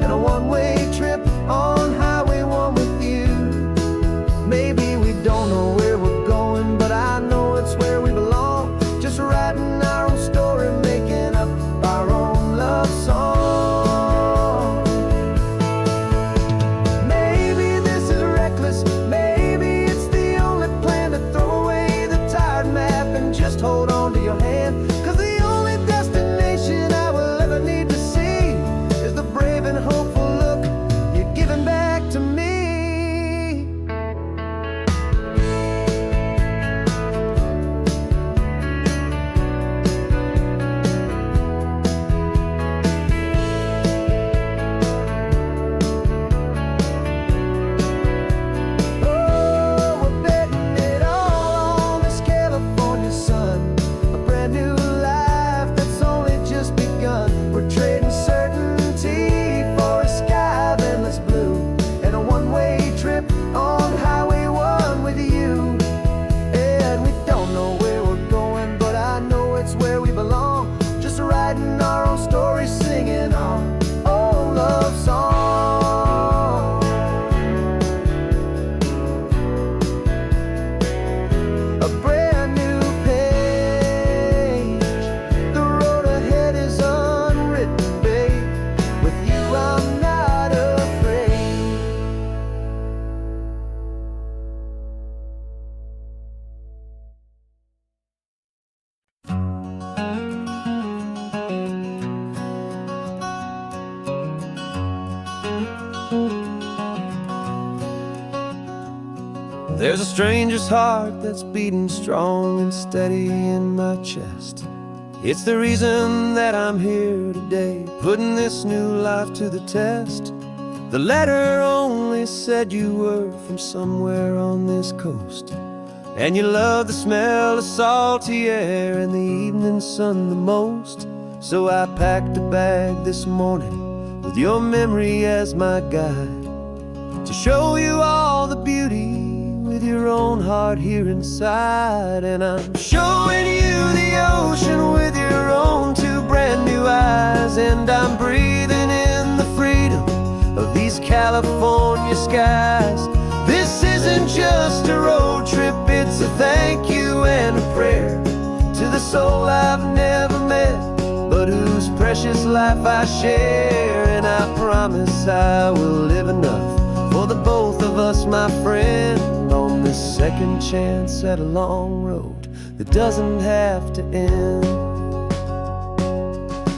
and a one-way There's a stranger's heart that's beating strong and steady in my chest. It's the reason that I'm here today, putting this new life to the test. The letter only said you were from somewhere on this coast, and you love the smell of salty air and the evening sun the most. So I packed a bag this morning with your memory as my guide, to show you all the beauty with your own heart here inside. And I'm showing you the ocean with your own two brand new eyes, and I'm breathing in the freedom of these California skies. This isn't just a road trip, it's a thank you and a prayer to the soul I've never met, but whose precious life I share. And I promise I will live enough for the both of us, my friend, on this second chance at a long road that doesn't have to end.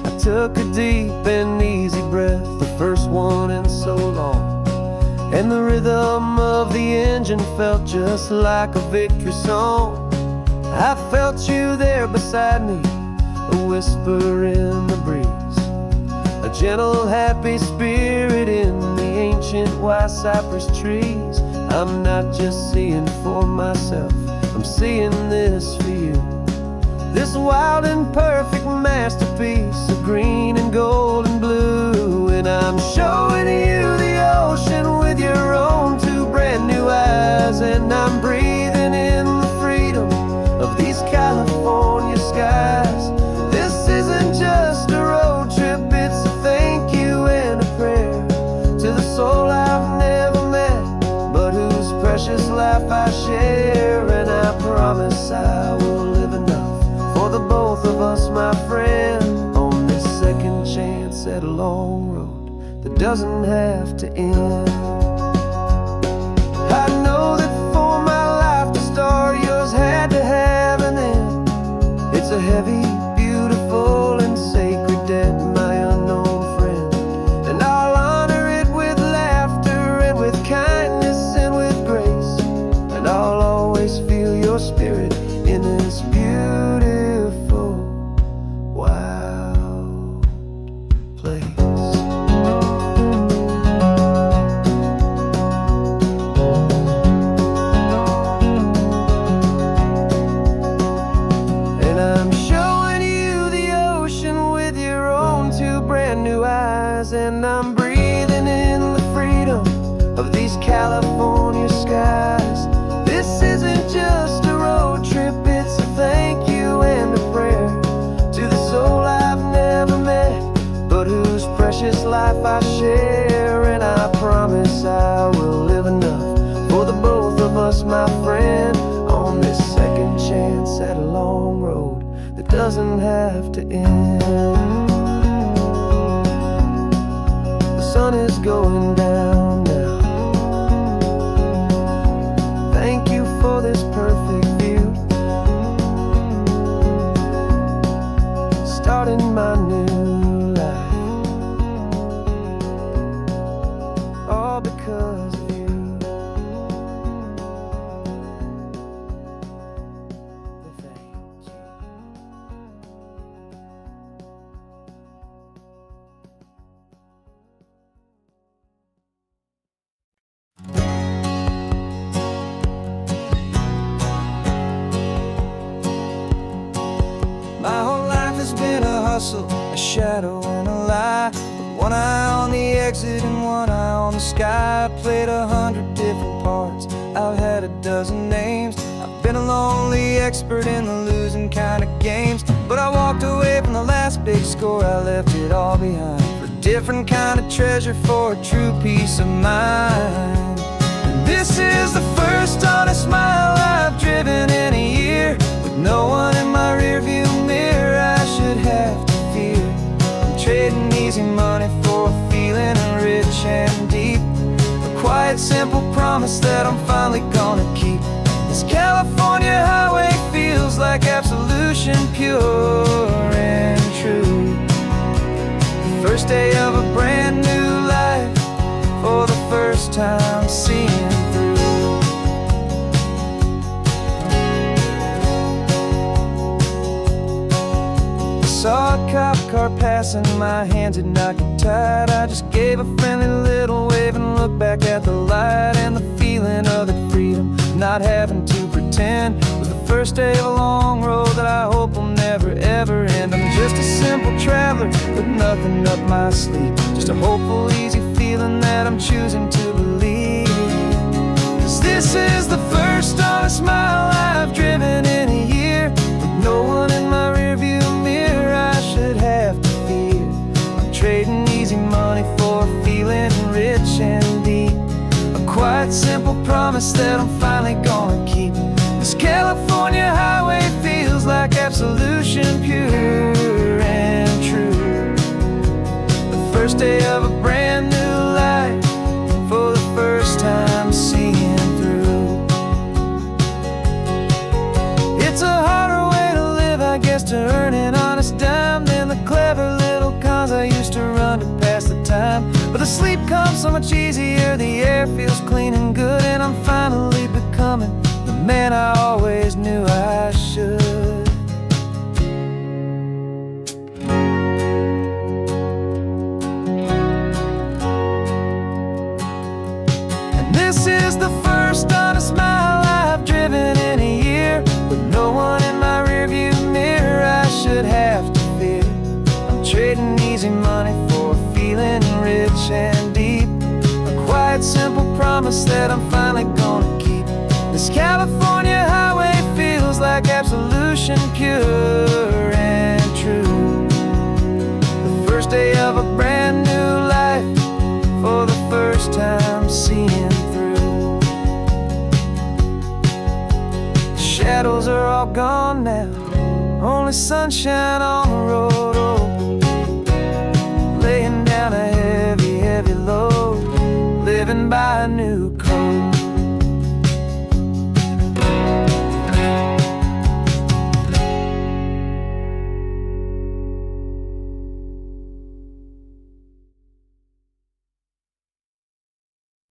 I took a deep and easy breath, the first one in so long, and the rhythm of the engine felt just like a victory song. I felt you there beside me, a whisper in the breeze, a gentle happy spirit in the ancient white cypress trees. I'm not just seeing for myself, I'm seeing this for you, this wild and perfect masterpiece of green and gold and blue. And I'm showing you the ocean with your own two brand new eyes, and I'm breathing in the freedom of these California skies. This isn't just a road trip, it's a thank you and a prayer to the soul I've never met, but whose precious life I share. And I promise I will live enough for the both of us, my friend, on this second chance at a long road that doesn't have to end. I know that for my life to start, yours had to have an end. It's a heavy, beautiful, and sacred debt, my unknown friend, and I'll honor it with laughter and with kindness and with grace, and I'll always feel your spirit in this beautiful, wild place. And I'm showing you the ocean with your own two brand new eyes, and I'm breathing in the freedom of these California skies. This isn't just a road trip, it's a thank you and a prayer to the soul I've never met, but whose precious life I share. And I promise I will live enough for the both of us, my friend, on this second chance at a long road that doesn't have to end. The sun is going down now. Thank you for this perfect view, starting my new life, all because of you. Thank you. My whole life has been a hustle, a shadow and a lie, with one eye on the exit and one eye on the sky. I played 100 different parts, I've had a dozen names. I've been a lonely expert in the losing kind of games, but I walked away from the last big score, I left it all behind for a different kind of treasure, for a true peace of mind. And this is the first honest mile I've driven in a year, with no one in my rearview mirror I should have to fear. I'm trading easy money for a feeling rich and deep, a quiet, simple promise that I'm finally gonna keep. This California highway feels like absolution, pure and true. The first day of a brand new life, for the first time seeing through. car passing, my hands had not get tied. I just gave a friendly little wave and looked back at the light. And the feeling of the freedom, not having to pretend, was the first day of a long road that I hope will never ever end. I'm just a simple traveler with nothing up my sleeve, just a hopeful, easy feeling that I'm choosing to believe. 'Cause this is the first honest mile I've driven in a year, with no one in my rearview mirror I should have to fear. I'm trading easy money for a feeling rich and deep, a quiet, simple promise that I'm finally gonna keep. This California highway feels like absolution, pure and true. The first day of a brand new life, for the first time seeing through. It's a harder way to live, I guess, to earn an honest dime than the clever little cons I used to run to pass the time. But the sleep comes so much easier, the air feels clean and good, and I'm finally becoming the man I always knew I should. And this is the first honest mile I've driven in a year, with no one in my rearview mirror I should have to fear. I'm trading easy money for a feeling rich and deep, a quiet, simple promise that I'm finally gonna keep. This California highway feels like absolution, pure and true. The first day of a brand new life, for the first time seeing through. The shadows are all gone now, only sunshine on the road. Oh, laying down a heavy, heavy load, living by a new code.